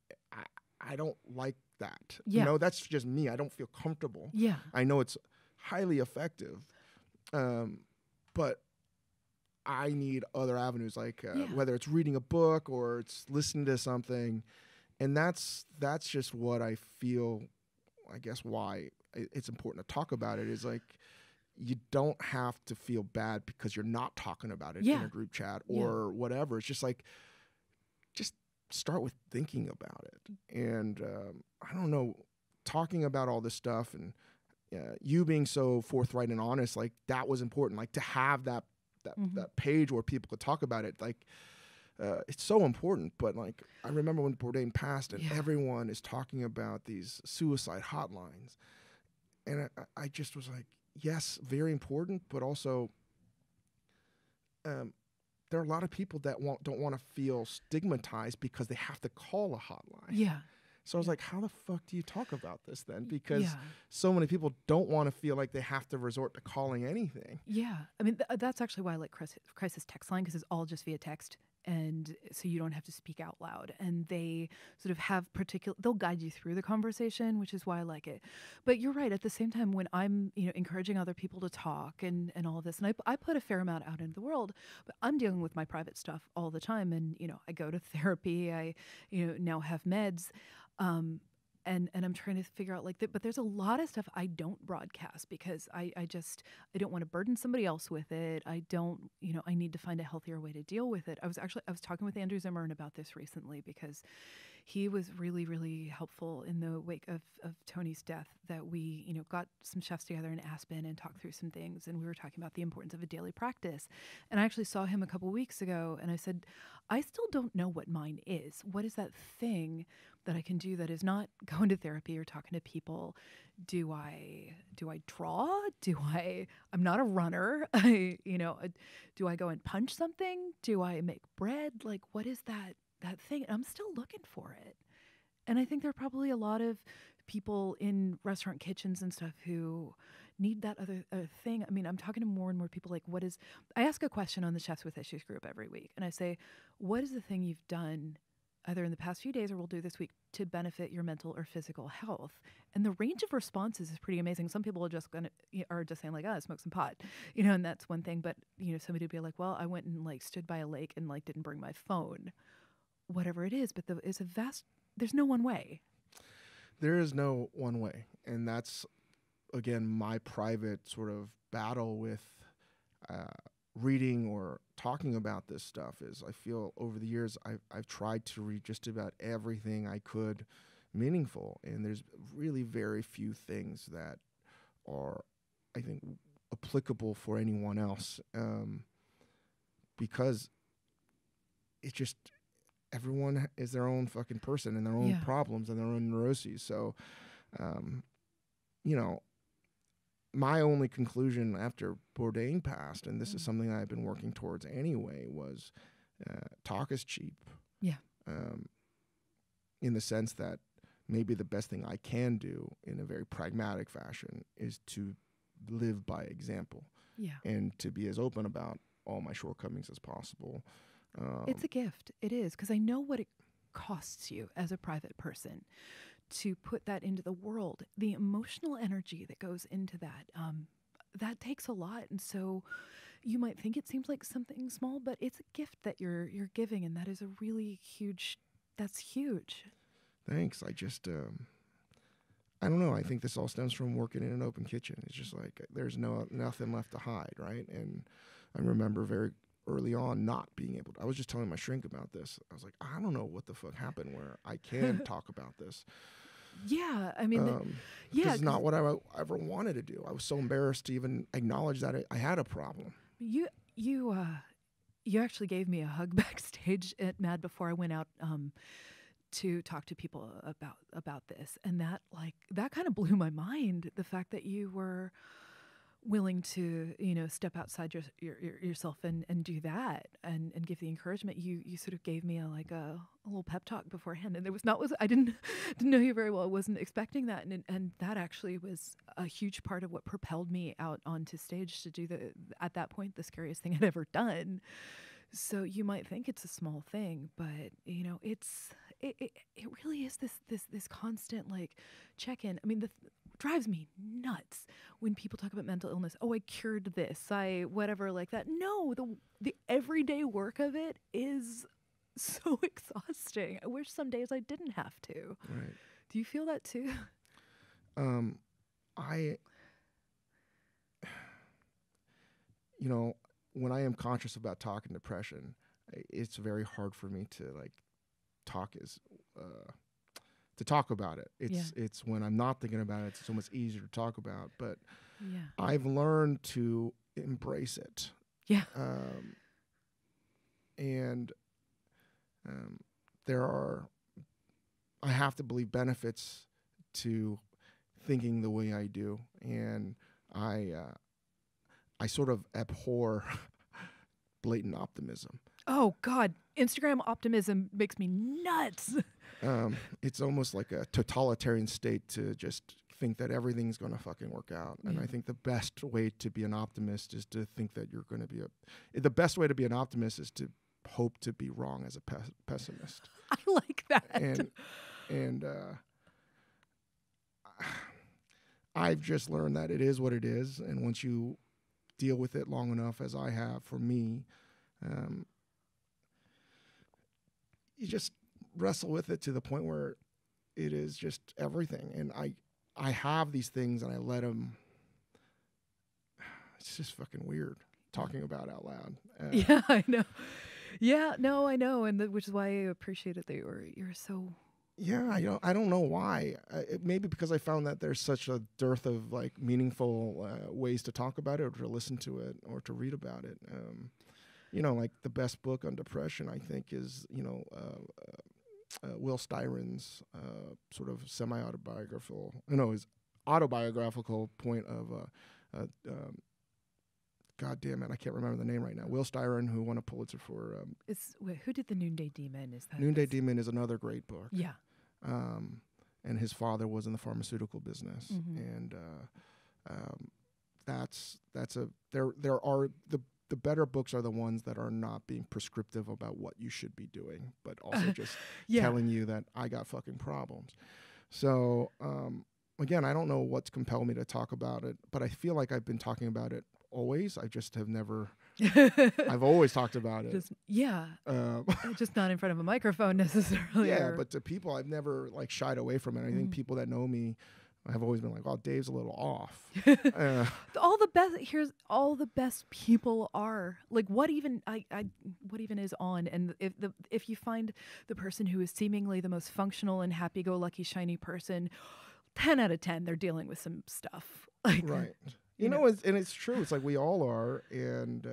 I don't like that. Yeah. That's just me. I don't feel comfortable. Yeah. I know it's highly effective, but I need other avenues, like whether it's reading a book or it's listening to something. And that's just what I feel, I guess, why it's important to talk about it is like, you don't have to feel bad because you're not talking about it in a group chat or whatever. It's just like, just start with thinking about it. And I don't know, talking about all this stuff and you being so forthright and honest, like that was important. Like to have that page where people could talk about it, like it's so important. But like I remember when Bourdain passed and everyone is talking about these suicide hotlines. And I just was like, yes, very important, but also there are a lot of people that don't want to feel stigmatized because they have to call a hotline. Yeah. So I was like, how the fuck do you talk about this then? Because so many people don't want to feel like they have to resort to calling anything. Yeah. I mean, that's actually why I like crisis text line, because it's all just via text. And so you don't have to speak out loud, and they sort of have they'll guide you through the conversation, which is why I like it. But you're right. At the same time, when I'm, encouraging other people to talk and all of this, and I put a fair amount out into the world, but I'm dealing with my private stuff all the time. And, I go to therapy, I, now have meds. And I'm trying to figure out like that, but there's a lot of stuff I don't broadcast because I don't want to burden somebody else with it. I don't, I need to find a healthier way to deal with it. I was talking with Andrew Zimmern about this recently because he was really, really helpful in the wake of Tony's death, that we, got some chefs together in Aspen and talked through some things. And we were talking about the importance of a daily practice. And I actually saw him a couple weeks ago and I said, I still don't know what mine is. What is that thing that I can do that is not going to therapy or talking to people? Do I draw? I'm not a runner. Do I go and punch something? Do I make bread? Like, what is that thing? And I'm still looking for it. And I think there are probably a lot of people in restaurant kitchens and stuff who need that other thing. I mean, I'm talking to more and more people like, I ask a question on the Chefs with Issues group every week. And I say, what is the thing you've done either in the past few days or we'll do this week to benefit your mental or physical health? And the range of responses is pretty amazing. Some people are just saying like, smoke some pot, and that's one thing. But, somebody would be like, well, I went and like stood by a lake and like didn't bring my phone, whatever it is. But there's no one way. There is no one way. And that's, again, my private sort of battle with reading or talking about this stuff is I feel over the years I've tried to read just about everything I could meaningful, and there's really very few things that are, I think, applicable for anyone else, because it's just everyone is their own fucking person and their own problems and their own neuroses. So, my only conclusion after Bourdain passed, and this is something I've been working towards anyway, was talk is cheap. Yeah. In the sense that maybe the best thing I can do in a very pragmatic fashion is to live by example. Yeah. And to be as open about all my shortcomings as possible. It's a gift. It is, because I know what it costs you as a private person to put that into the world, the emotional energy that goes into that. that takes a lot. And so you might think it seems like something small, but it's a gift that you're giving, and that is a really huge. That's huge. Thanks. I just, I don't know. I think this all stems from working in an open kitchen. It's just like there's nothing left to hide, right? And I remember very early on not being able to. I was just telling my shrink about this. I was like, I don't know what the fuck happened where I can talk about this. Yeah, I mean, it's not what I ever wanted to do. I was so embarrassed to even acknowledge that I had a problem. You actually gave me a hug backstage at Mad before I went out to talk to people about this, and that kind of blew my mind. The fact that you were willing to step outside yourself and do that and give the encouragement. You sort of gave me a little pep talk beforehand, and I didn't know you very well. I wasn't expecting that, and that actually was a huge part of what propelled me out onto stage to do at that point the scariest thing I'd ever done. So you might think it's a small thing, but it really is this constant check-in. I mean, drives me nuts when people talk about mental illness. Oh, I cured this. I whatever like that. No, the everyday work of it is so exhausting. I wish some days I didn't have to. Right. Do you feel that too? When I am conscious about talking depression, it's very hard for me to talk about it. It's when I'm not thinking about it, it's so much easier to talk about. But I've learned to embrace it. Yeah. I have to believe benefits to thinking the way I do, and I sort of abhor blatant optimism. Oh God, Instagram optimism makes me nuts. It's almost like a totalitarian state to just think that everything's going to fucking work out. And I think the best way to be an optimist is to think that you're going to be the best way to be an optimist is to hope to be wrong as a pessimist. I like that. And I've just learned that it is what it is. And once you deal with it long enough, as I have for me, you just wrestle with it to the point where it is just everything. And I have these things and I let them. It's just fucking weird talking about out loud. Yeah, I know. Yeah, no, I know, and which is why I appreciate it that you're so. Yeah, I don't know why. Maybe because I found that there's such a dearth of meaningful ways to talk about it, or to listen to it, or to read about it. The best book on depression, I think, is Will Styron's sort of his autobiographical point of God damn it, I can't remember the name right now. Will Styron, who won a Pulitzer for... who did The Noonday Demon? Is that Noonday Demon is another great book. Yeah. And his father was in the pharmaceutical business. Mm-hmm. And the better books are the ones that are not being prescriptive about what you should be doing, but also just telling you that I got fucking problems. So, again, I don't know what's compelled me to talk about it, but I feel like I've been talking about it always. I just have never. I've always talked about it. Just not in front of a microphone necessarily. Yeah, but to people, I've never shied away from it. I think people that know me have always been like, "Oh, Dave's a little off." All the best people are what even is on, and if you find the person who is seemingly the most functional and happy-go-lucky, shiny person, 10 out of 10 they're dealing with some stuff. Right. And it's true. It's like we all are. And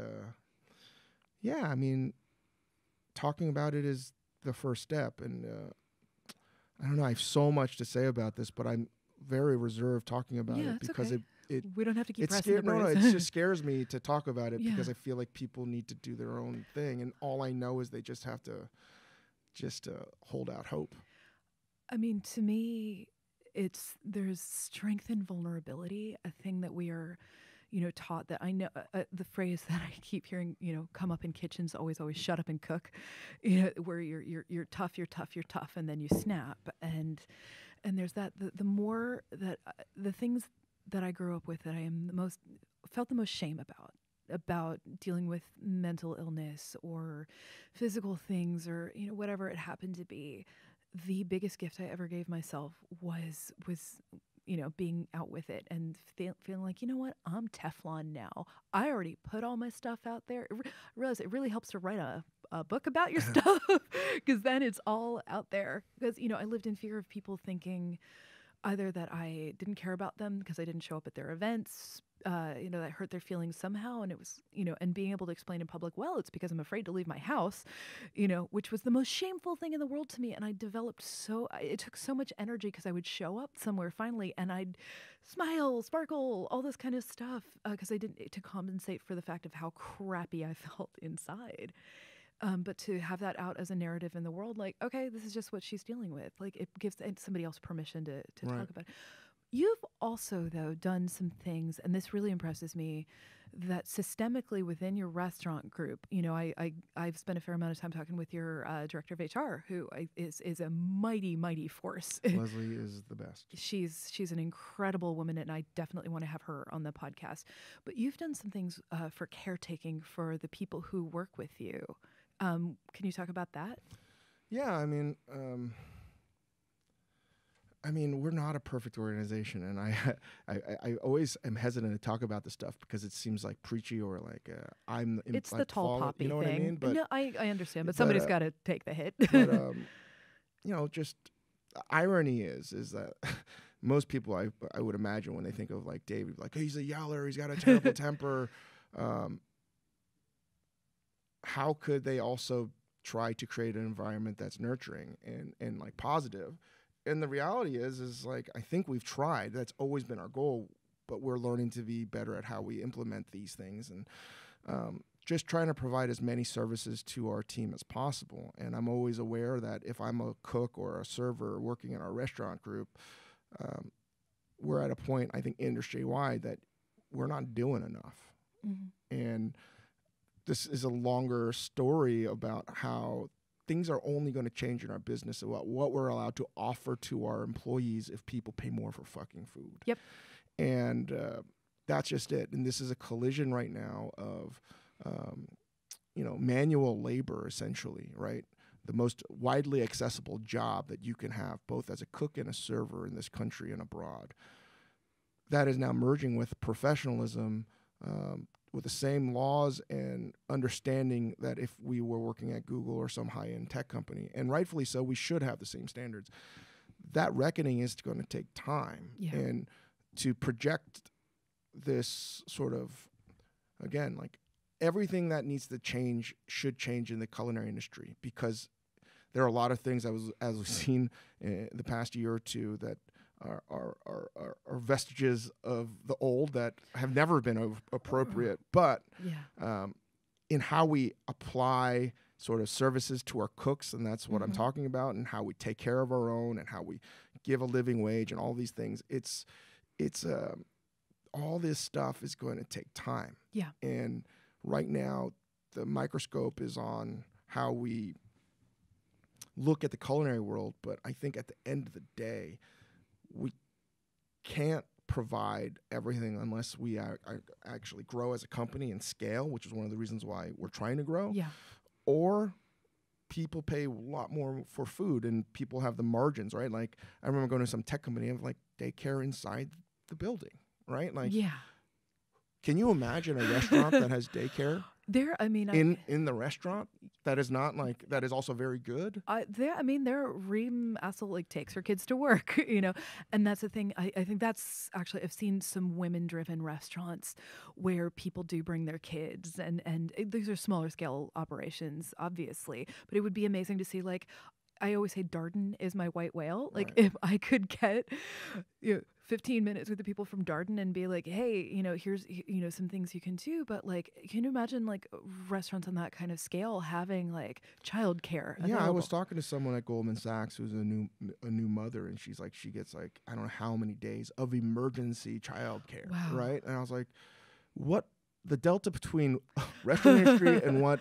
I mean, talking about it is the first step. And I don't know, I have so much to say about this, but I'm very reserved talking about it because okay. it we don't have to keep pressing the buttons. No, it just scares me to talk about it because I feel like people need to do their own thing. And all I know is they just have to hold out hope. I mean, to me, there's strength in vulnerability, a thing that we are, taught. That I know the phrase that I keep hearing, come up in kitchens, always shut up and cook, where you're tough, and then you snap, and there's that the more that the things that I grew up with that I am the most felt the most shame about dealing with mental illness or physical things or, whatever it happened to be. The biggest gift I ever gave myself was being out with it and feeling like, you know what, I'm Teflon now. I already put all my stuff out there. I realize it really helps to write a book about your stuff because then it's all out there. Because, I lived in fear of people thinking either that I didn't care about them because I didn't show up at their events, that hurt their feelings somehow. And it was, and being able to explain in public, well, it's because I'm afraid to leave my house, which was the most shameful thing in the world to me. And I developed it took so much energy because I would show up somewhere finally and I'd smile, sparkle, all this kind of stuff because to compensate for the fact of how crappy I felt inside. But to have that out as a narrative in the world, like, okay, this is just what she's dealing with. Like, it gives somebody else permission to Right. talk about it. You've also, though, done some things, and this really impresses me, that systemically within your restaurant group, I've spent a fair amount of time talking with your director of HR, who is a mighty, mighty force. Leslie is the best. She's an incredible woman, and I definitely want to have her on the podcast. But you've done some things for caretaking for the people who work with you. Can you talk about that? Yeah, I mean, we're not a perfect organization, and I always am hesitant to talk about this stuff because it seems like preachy or like It's the tall poppy you know thing. what I mean? But no, I understand, but somebody's got to take the hit. but just the irony is that most people I would imagine when they think of like David, like, hey, he's a yeller, he's got a terrible temper. How could they also try to create an environment that's nurturing and like positive? And the reality is like, I think we've tried. That's always been our goal, but we're learning to be better at how we implement these things and just trying to provide as many services to our team as possible. And I'm always aware that if I'm a cook or a server working in our restaurant group, we're at a point, I think, industry-wide that we're not doing enough. Mm-hmm. And this is a longer story about how things are only going to change in our business about what we're allowed to offer to our employees if people pay more for fucking food. Yep. And that's just it. And this is a collision right now of, manual labor, essentially, right? The most widely accessible job that you can have, both as a cook and a server in this country and abroad. That is now merging with professionalism, with the same laws and understanding that if we were working at Google or some high-end tech company, and rightfully so, we should have the same standards. That reckoning is going to take time. Yeah. And to project this sort of, again, like everything that needs to change should change in the culinary industry because there are a lot of things as we've seen in the past year or two that are vestiges of the old that have never been appropriate. But in how we apply sort of services to our cooks, and that's what I'm talking about, and how we take care of our own, and how we give a living wage, and all these things, it's all this stuff is going to take time. Yeah. And right now, the microscope is on how we look at the culinary world, but I think at the end of the day, we can't provide everything unless we actually grow as a company and scale, which is one of the reasons why we're trying to grow. Yeah. Or people pay a lot more for food and people have the margins, right? Like I remember going to some tech company and like daycare inside the building, right? Like, yeah. Can you imagine a restaurant that has daycare? In the restaurant that is not like that is also very good. Reem also like takes her kids to work, and that's the thing. I think that's actually I've seen some women-driven restaurants where people do bring their kids, and these are smaller scale operations, obviously, but it would be amazing to see like. I always say Darden is my white whale. Like if I could get 15 minutes with the people from Darden and be like, hey, here's, some things you can do. But like, can you imagine like restaurants on that kind of scale having like childcare? Yeah, I was talking to someone at Goldman Sachs who's a new mother, and she's like, she gets like, I don't know how many days of emergency childcare. Wow. Right. And I was like, what the delta between restaurant industry and what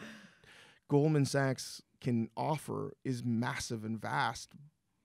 Goldman Sachs can offer is massive and vast.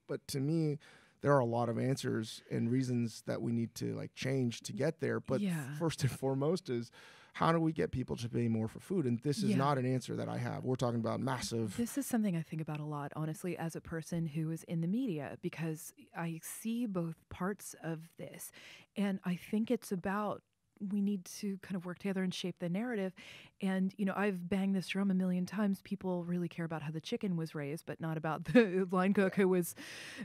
But to me, there are a lot of answers and reasons that we need to like change to get there. But first and foremost is, how do we get people to pay more for food? And this is not an answer that I have. We're talking about massive. This is something I think about a lot, honestly, as a person who is in the media, because I see both parts of this. And I think it's about, we need to kind of work together and shape the narrative. And, you know, I've banged this drum a million times. People really care about how the chicken was raised, but not about the line cook who was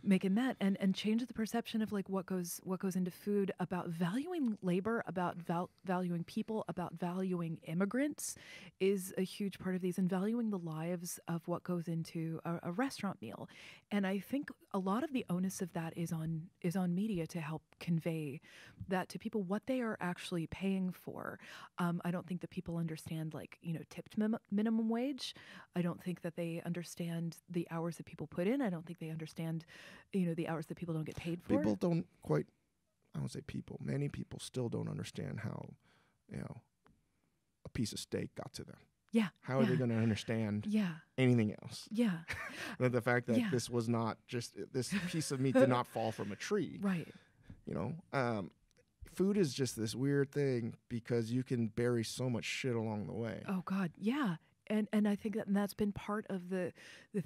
making that. And change the perception of like what goes into food, about valuing labor, about valuing people, about valuing immigrants is a huge part of these, and valuing the lives of what goes into a restaurant meal. And I think a lot of the onus of that is on media to help convey that to people, what they are actually paying for. I don't think that people understand, like, you know, tipped minimum wage. I don't think that they understand the hours that people put in. I don't think they understand, you know, the hours that people don't get paid for. People don't quite, I don't say people, many people still don't understand how, you know, a piece of steak got to them. Yeah. How are they going to understand anything else? Yeah. The fact that this was not just, this piece of meat did not fall from a tree. Right. You know, food is just this weird thing because you can bury so much shit along the way. Oh God. Yeah. And I think that's been part of the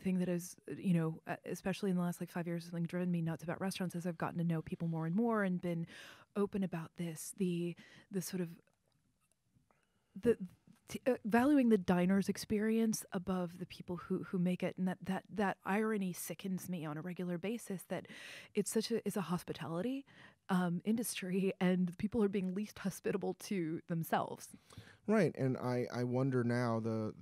thing that is, you know, especially in the last like 5 years, something driven me nuts about restaurants as I've gotten to know people more and more and been open about this, the sort of valuing the diner's experience above the people who make it, and that irony sickens me on a regular basis, that it's a hospitality industry, and people are being least hospitable to themselves. Right, and I wonder now the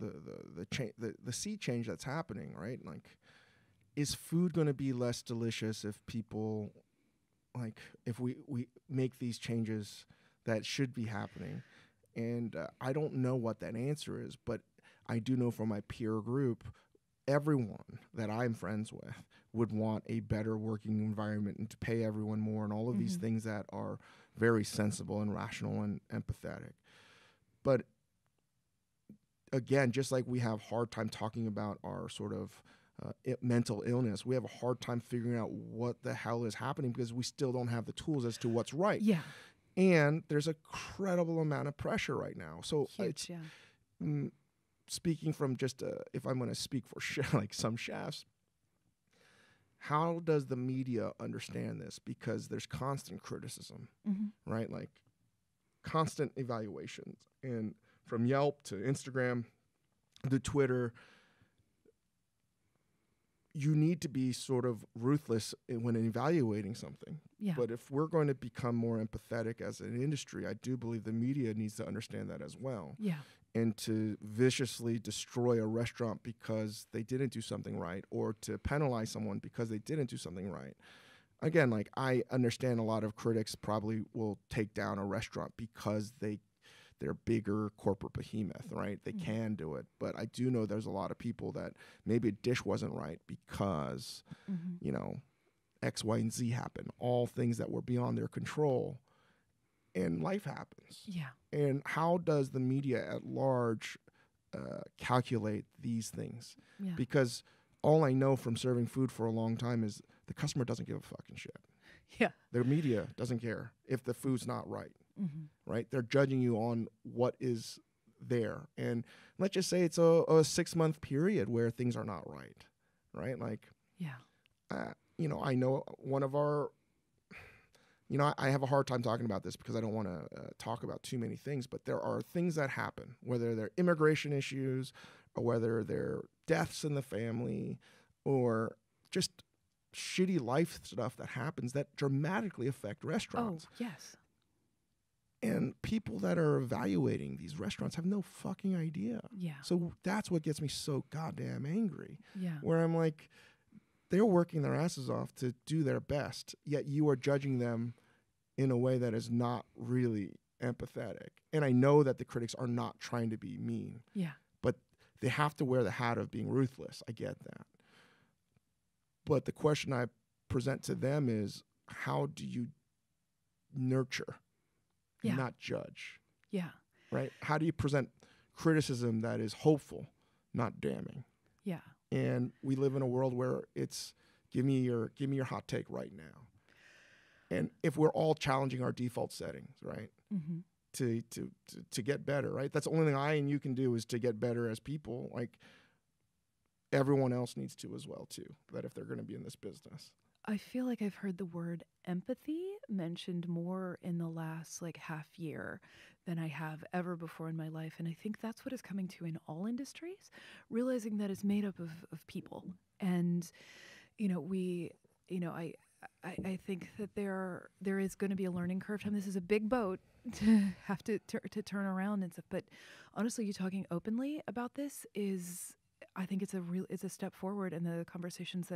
sea change that's happening. Right, like, is food going to be less delicious if people, like, if we make these changes that should be happening? And I don't know what that answer is, but I do know from my peer group, everyone that I'm friends with would want a better working environment and to pay everyone more and all of these things that are very sensible and rational and empathetic. But again, just like we have a hard time talking about our sort of mental illness, we have a hard time figuring out what the hell is happening because we still don't have the tools as to what's right. Yeah. And there's a credible amount of pressure right now. So huge, speaking from just, if I'm going to speak for like some chefs, how does the media understand this? Because there's constant criticism, right? Like constant evaluations. And from Yelp to Instagram to Twitter, you need to be sort of ruthless when evaluating something. Yeah. But if we're going to become more empathetic as an industry, I do believe the media needs to understand that as well. Yeah. And to viciously destroy a restaurant because they didn't do something right, or to penalize someone because they didn't do something right. Again, like, I understand a lot of critics probably will take down a restaurant because they're bigger corporate behemoth, right? They can do it. But I do know there's a lot of people that maybe a dish wasn't right because, you know, X, Y, and Z happened. All things that were beyond their control. And life happens. Yeah. And how does the media at large calculate these things? Yeah. Because all I know from serving food for a long time is the customer doesn't give a fucking shit. Yeah. Their media doesn't care if the food's not right. Right? They're judging you on what is there. And let's just say it's a 6-month period where things are not right. Right? Like, you know, I know one of our, you know, I have a hard time talking about this because I don't want to talk about too many things, but there are things that happen, whether they're immigration issues or whether they're deaths in the family or just shitty life stuff that happens that dramatically affect restaurants. Oh, yes. And people that are evaluating these restaurants have no fucking idea. Yeah. So that's what gets me so goddamn angry. Yeah. Where I'm like, they're working their asses off to do their best, yet you are judging them in a way that is not really empathetic. And I know that the critics are not trying to be mean. Yeah. But they have to wear the hat of being ruthless. I get that. But the question I present to them is, how do you nurture? Yeah. Not judge. Yeah. Right? How do you present criticism that is hopeful, not damning? Yeah. And we live in a world where it's Give me your hot take right now. And if we're all challenging our default settings, right, to get better, right? That's the only thing I and you can do is to get better as people. Like everyone else needs to as well too. That if they're going to be in this business. I feel like I've heard the word empathy mentioned more in the last like half year than I have ever before in my life. And I think that's what is coming to in all industries, realizing that it's made up of people. And, I think that there is going to be a learning curve time. This is a big boat to have to turn around and stuff. But honestly, you talking openly about this is, I think it's a step forward in the conversations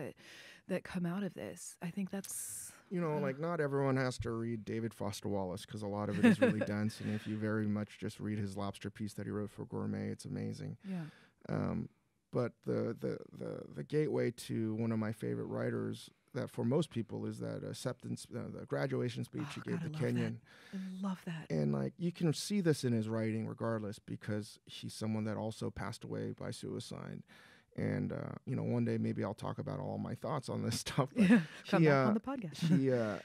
that come out of this. I think that's like not everyone has to read David Foster Wallace because a lot of it is really dense. And if you very much just read his lobster piece that he wrote for Gourmet, it's amazing. Yeah. But the gateway to one of my favorite writers that for most people is that acceptance, the graduation speech he gave to Kenyon. I love that. And like you can see this in his writing regardless because he's someone that also passed away by suicide. And, one day maybe I'll talk about all my thoughts on this stuff. But come back on the podcast.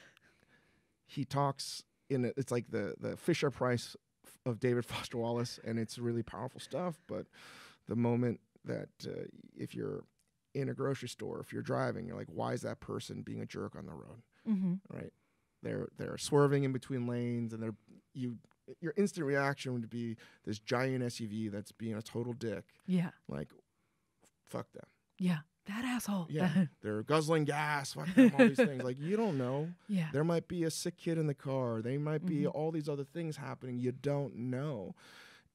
He talks it's like the Fisher Price of David Foster Wallace, and it's really powerful stuff. But the moment that if you're in a grocery store, if you're driving, you're like, why is that person being a jerk on the road? Right? They're swerving in between lanes, and your instant reaction would be this giant SUV that's being a total dick. Yeah. Like, fuck them. Yeah. That asshole. Yeah. They're guzzling gas, fuck them, all these things. Like, you don't know. Yeah. There might be a sick kid in the car. They might be all these other things happening. You don't know.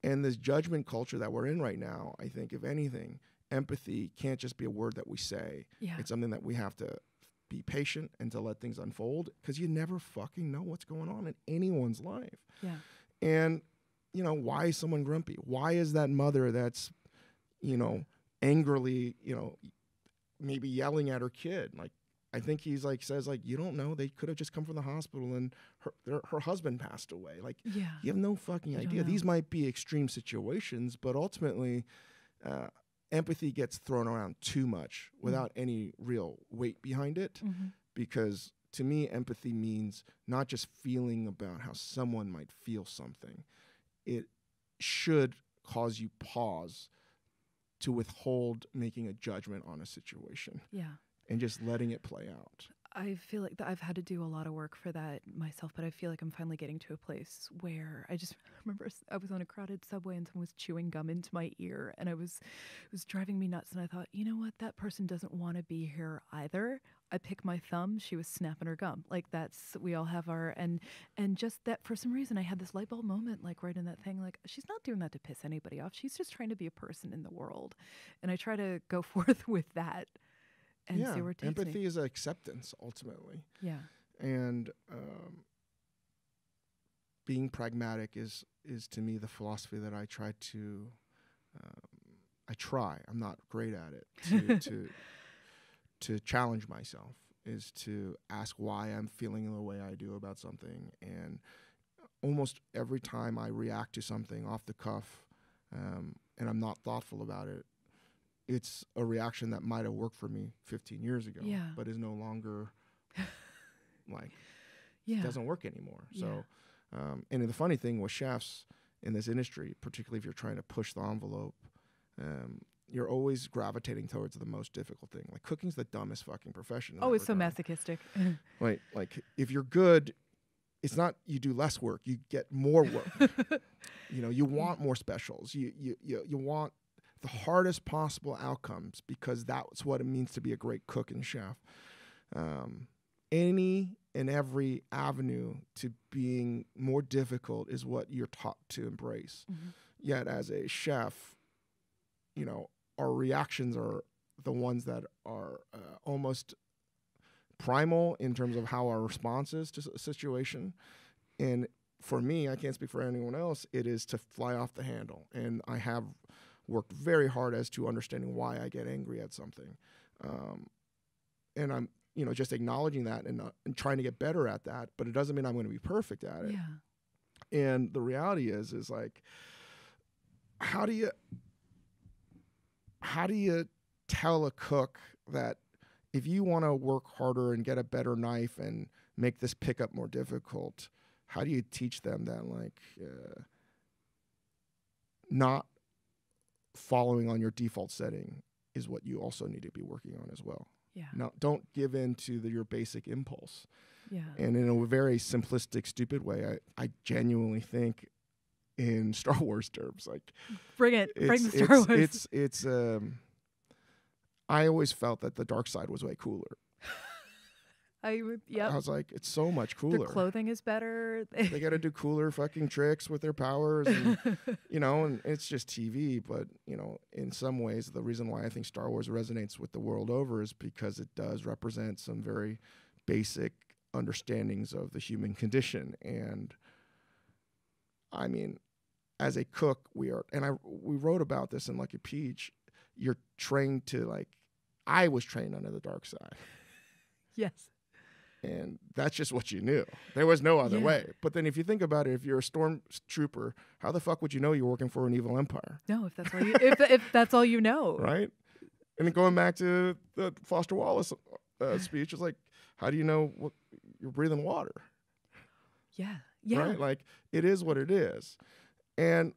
And this judgment culture that we're in right now, I think, if anything, empathy can't just be a word that we say. Yeah. It's something that we have to be patient and to let things unfold because you never fucking know what's going on in anyone's life. Yeah. And, why is someone grumpy? Why is that mother that's, angrily, maybe yelling at her kid? Like, I think he's like, says like, you don't know. They could have just come from the hospital and her husband passed away. Like, you have no fucking idea. These might be extreme situations, but ultimately, empathy gets thrown around too much without any real weight behind it. Because to me, empathy means not just feeling about how someone might feel something. It should cause you pause to withhold making a judgment on a situation. Yeah. And just letting it play out. I feel like I've had to do a lot of work for that myself, but I feel like I'm finally getting to a place where I just remember I was on a crowded subway and someone was chewing gum into my ear, and it was driving me nuts. And I thought, you know what? That person doesn't want to be here either. I picked my thumb. She was snapping her gum. Like we all have our, and just that for some reason I had this light bulb moment, like right in that thing, like she's not doing that to piss anybody off. She's just trying to be a person in the world. And I try to go forth with that. And see where it takes empathy me. is acceptance ultimately. Yeah. And being pragmatic is to me the philosophy that I try to. I'm not great at it. To challenge myself is to ask why I'm feeling the way I do about something. And almost every time I react to something off the cuff, and I'm not thoughtful about it, it's a reaction that might have worked for me 15 years ago, but is no longer doesn't work anymore. So, and the funny thing with chefs in this industry, particularly if you're trying to push the envelope, you're always gravitating towards the most difficult thing. Like cooking's the dumbest fucking profession. Oh, it's so masochistic. Right. Like if you're good, it's not you do less work, you get more work. You want more specials. You want the hardest possible outcomes because that's what it means to be a great cook and chef. Any and every avenue to being more difficult is what you're taught to embrace. Yet as a chef, our reactions are the ones that are almost primal in terms of how our response is to a situation. And for me, I can't speak for anyone else, it is to fly off the handle. And I have worked very hard as to understanding why I get angry at something. And I'm, just acknowledging that and trying to get better at that, but it doesn't mean I'm going to be perfect at it. Yeah. And the reality is like, how do you tell a cook that if you want to work harder and get a better knife and make this pickup more difficult, how do you teach them that, like, not following on your default setting is what you also need to be working on as well. Yeah. Now, don't give in to your basic impulse. Yeah. And in a very simplistic, stupid way, I genuinely think in Star Wars terms, like, bring the Star Wars. It's I always felt that the dark side was way cooler. I was like, it's so much cooler. Their clothing is better. They got to do cooler fucking tricks with their powers, and, and it's just TV. But, in some ways, the reason why I think Star Wars resonates with the world over is because it does represent some very basic understandings of the human condition. And I mean, as a cook, we wrote about this in Lucky Peach. You're trained to, like, I was trained under the dark side. Yes. And that's just what you knew. There was no other way. But then if you think about it, if you're a stormtrooper, how the fuck would you know you're working for an evil empire? No, if that's all if that's all you know. Right? And then going back to the Foster Wallace speech, it's like, how do you know you're breathing water? Yeah. Yeah. Right? Like, it is what it is. And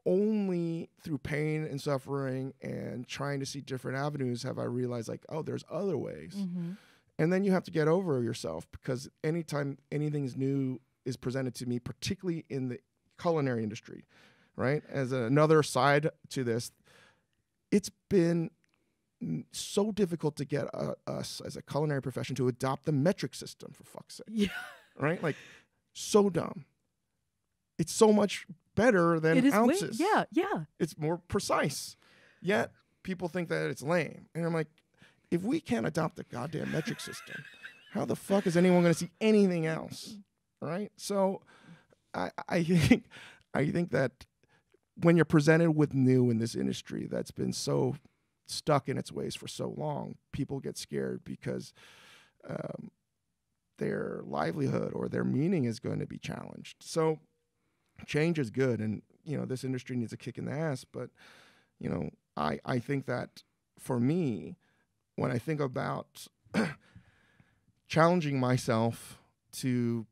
only through pain and suffering and trying to see different avenues have I realized, like, oh, there's other ways. Mm-hmm. And then you have to get over yourself, because anytime anything new is presented to me, particularly in the culinary industry, right? As another side to this, it's been so difficult to get us as a culinary profession to adopt the metric system, for fuck's sake. Yeah. Right? Like, so dumb. It's so much better than ounces. Yeah. It's more precise. Yet people think that it's lame. And I'm like, if we can't adopt the goddamn metric system, how the fuck is anyone going to see anything else? Right? So I think that when you're presented with new in this industry that's been so stuck in its ways for so long, people get scared because their livelihood or their meaning is going to be challenged. So change is good, and this industry needs a kick in the ass. But I think that for me, when I think about challenging myself to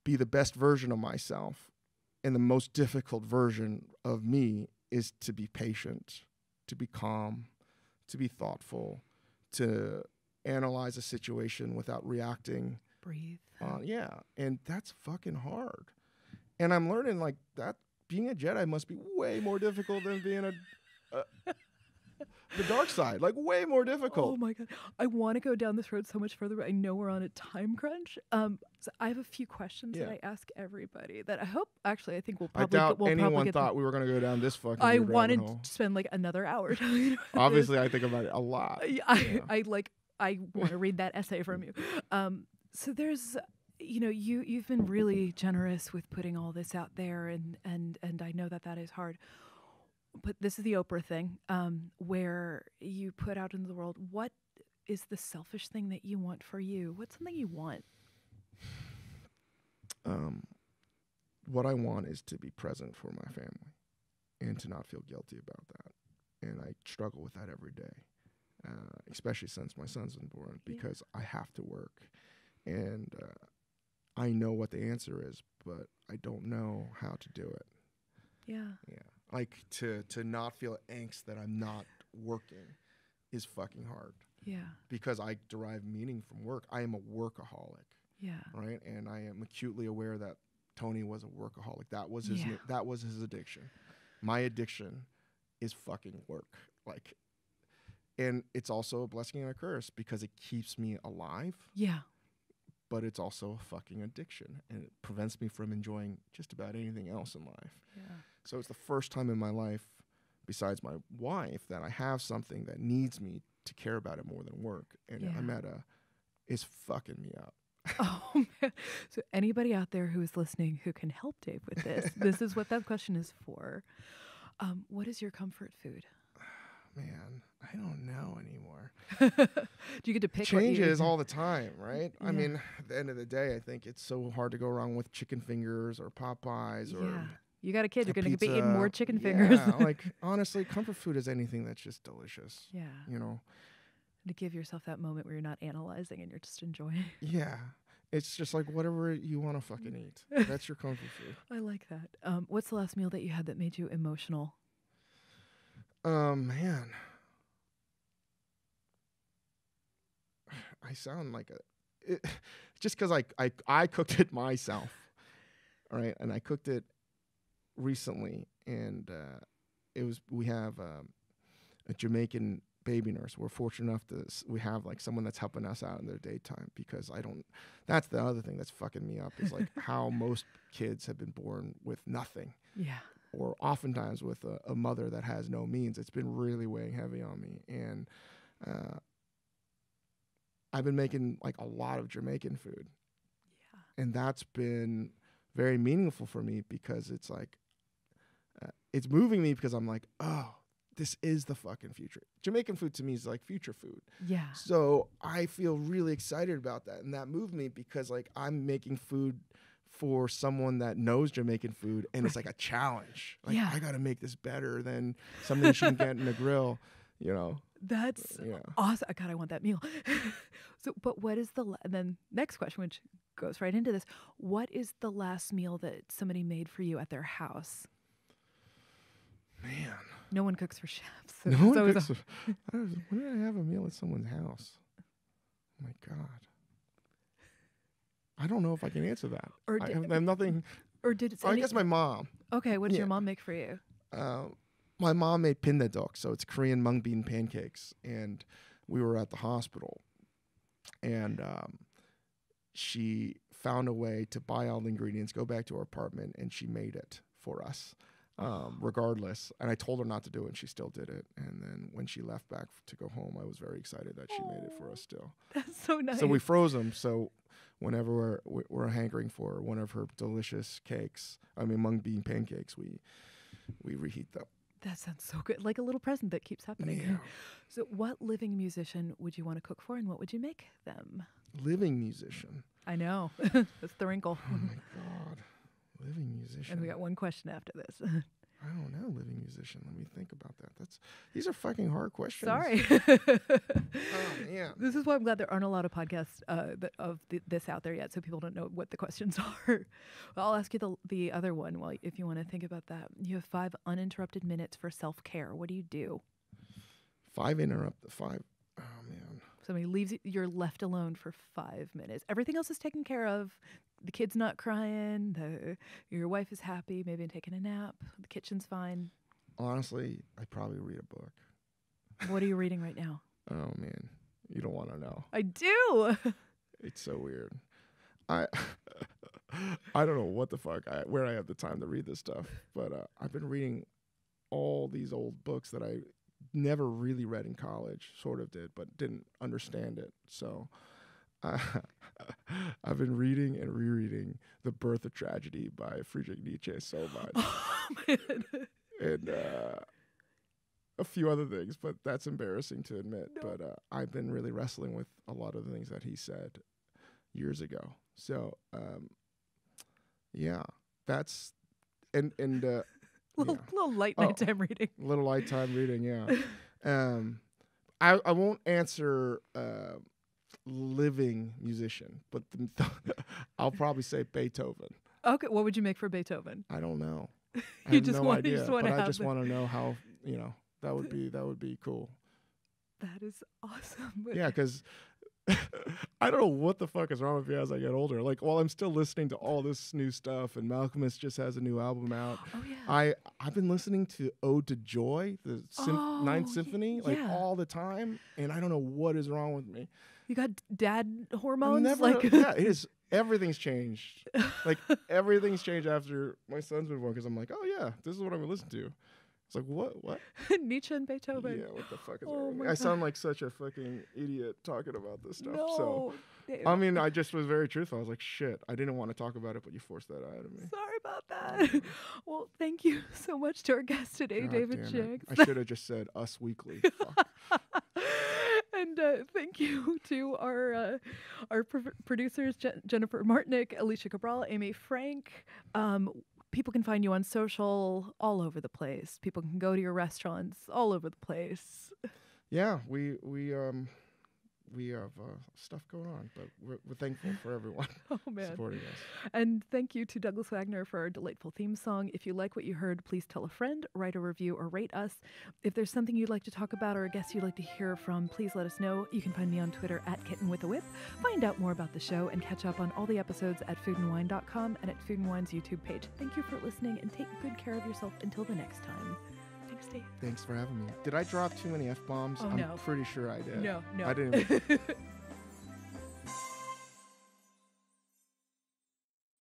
be the best version of myself, and the most difficult version of me is to be patient, to be calm, to be thoughtful, to analyze a situation without reacting. Breathe. And that's fucking hard. And I'm learning, like, that being a Jedi must be way more difficult than being the dark side, like, way more difficult. Oh my God. I want to go down this road so much further, but I know we're on a time crunch. So I have a few questions that I ask everybody that I think we'll probably I doubt anyone thought we were going to go down this fucking I wanted to spend like another hour talking about Obviously, I think about it a lot. I want to read that essay from you. So there's, you've been really generous with putting all this out there, and I know that is hard. But this is the Oprah thing, where you put out into the world, what is the selfish thing that you want for you? What's something you want? What I want is to be present for my family and to not feel guilty about that. And I struggle with that every day, especially since my son's been born, because I have to work. And I know what the answer is, but I don't know how to do it. Yeah. Yeah. Like, to not feel angst that I'm not working is fucking hard. Yeah. Because I derive meaning from work. I am a workaholic. Yeah. Right? And I am acutely aware that Tony was a workaholic. That was his addiction. My addiction is fucking work. Like, and it's also a blessing and a curse because it keeps me alive. Yeah. But it's also a fucking addiction, and it prevents me from enjoying just about anything else in life. Yeah. So it's the first time in my life, besides my wife, that I have something that needs me to care about it more than work. And it's fucking me up. Oh, man. So anybody out there who is listening who can help Dave with this, this is what that question is for. What is your comfort food? Man, I don't know anymore. Do you get to pick? It changes all the time, right? Yeah. I mean, at the end of the day, I think it's so hard to go wrong with chicken fingers or Popeyes or you got a kid, you're going to be eating more chicken fingers. Like, honestly, comfort food is anything that's just delicious. Yeah. To give yourself that moment where you're not analyzing and you're just enjoying. Yeah. It's just like whatever you want to fucking eat. That's your comfort food. I like that. What's the last meal that you had that made you emotional? Man. I sound like just because I cooked it myself. All right. And I cooked it recently. And we have a Jamaican baby nurse. We're fortunate enough we have like someone that's helping us out in their daytime, because that's the other thing that's fucking me up, is like how most kids have been born with nothing. Yeah. Or oftentimes with a mother that has no means. It's been really weighing heavy on me. And I've been making like a lot of Jamaican food. Yeah. And that's been very meaningful for me, because it's like, it's moving me, because I'm like, oh, this is the fucking future. Jamaican food to me is like future food. Yeah. So I feel really excited about that. And that moved me, because like I'm making food for someone that knows Jamaican food, and it's like a challenge. Like, I got to make this better than something she can get in a grill, you know. That's awesome. God, I want that meal. So, but what is and then next question, which goes right into this. What is the last meal that somebody made for you at their house? Man. No one cooks for chefs. So no one cooks when did I have a meal at someone's house? Oh my God. I don't know if I can answer that. I have nothing. Or did it? I guess my mom. Okay, what did your mom make for you? My mom made pindadok, so it's Korean mung bean pancakes, and we were at the hospital, and she found a way to buy all the ingredients, go back to her apartment, and she made it for us, regardless. And I told her not to do it, and she still did it. And then when she left back to go home, I was very excited that she made it for us still. That's so nice. So we froze them, so whenever we're hankering for one of her delicious cakes, mung bean pancakes, we reheat them. That sounds so good. Like a little present that keeps happening. Yeah. So what living musician would you want to cook for, and what would you make them? Living musician. I know. That's the wrinkle. Oh my God. Living musician. And we got one question after this. I don't know, living musician. Let me think about that. These are fucking hard questions. Sorry. Yeah. This is why I'm glad there aren't a lot of podcasts this out there yet, so people don't know what the questions are. Well, I'll ask you the other one. Well, if you want to think about that, you have 5 uninterrupted minutes for self-care. What do you do? 5 uninterrupted. Oh man. Somebody leaves you, you're left alone for 5 minutes. Everything else is taken care of. The kid's not crying. Your wife is happy, maybe taking a nap. The kitchen's fine. Honestly, I'd probably read a book. What are you reading right now? Oh man, you don't want to know. I do. It's so weird. I don't know what the fuck where I have the time to read this stuff, but I've been reading all these old books that I never really read in college. Sort of did, but didn't understand it. So I've been reading and rereading The Birth of Tragedy by Friedrich Nietzsche so much. Oh, man. And a few other things, but that's embarrassing to admit. No. But I've been really wrestling with a lot of the things that he said years ago. So, yeah, that's and little light nighttime reading. Little nighttime reading, yeah. I won't answer living musician, but I'll probably say Beethoven. Okay, what would you make for Beethoven? I don't know. I You have just no want, idea, you just want but to I just want to know how, that would be cool. That is awesome. Yeah, because I don't know what the fuck is wrong with me as I get older. Like, while I'm still listening to all this new stuff, and Malcolmus just has a new album out. Oh yeah. I've been listening to Ode to Joy, the Ninth Symphony, like all the time, and I don't know what is wrong with me. You got dad hormones? Yeah, it is. Everything's changed. Like, everything's changed after my son's been born, because I'm like, oh yeah, this is what I'm gonna listen to. It's like, what? Nietzsche and Beethoven. Yeah, what the fuck is wrong with me? I sound like such a fucking idiot talking about this stuff. No. So, David. I mean, I just was very truthful. I was like, shit, I didn't want to talk about it, but you forced that out of me. Sorry about that. Well, thank you so much to our guest today, God David Chang. I should have just said Us Weekly. Fuck. And thank you to our producers, Jennifer Martinick, Alicia Cabral, Amy Frank. People can find you on social all over the place. People can go to your restaurants all over the place. Yeah, we we have stuff going on, but we're thankful for everyone supporting us. And thank you to Douglas Wagner for our delightful theme song. If you like what you heard, please tell a friend, write a review, or rate us. If there's something you'd like to talk about or a guest you'd like to hear from, please let us know. You can find me on Twitter @KittenWithAWhip. Find out more about the show and catch up on all the episodes at foodandwine.com and at Food and Wine's YouTube page. Thank you for listening, and take good care of yourself until the next time. Thanks, Dave. Thanks for having me. Did I drop too many F-bombs? Oh, no. I'm pretty sure I did. No. I didn't.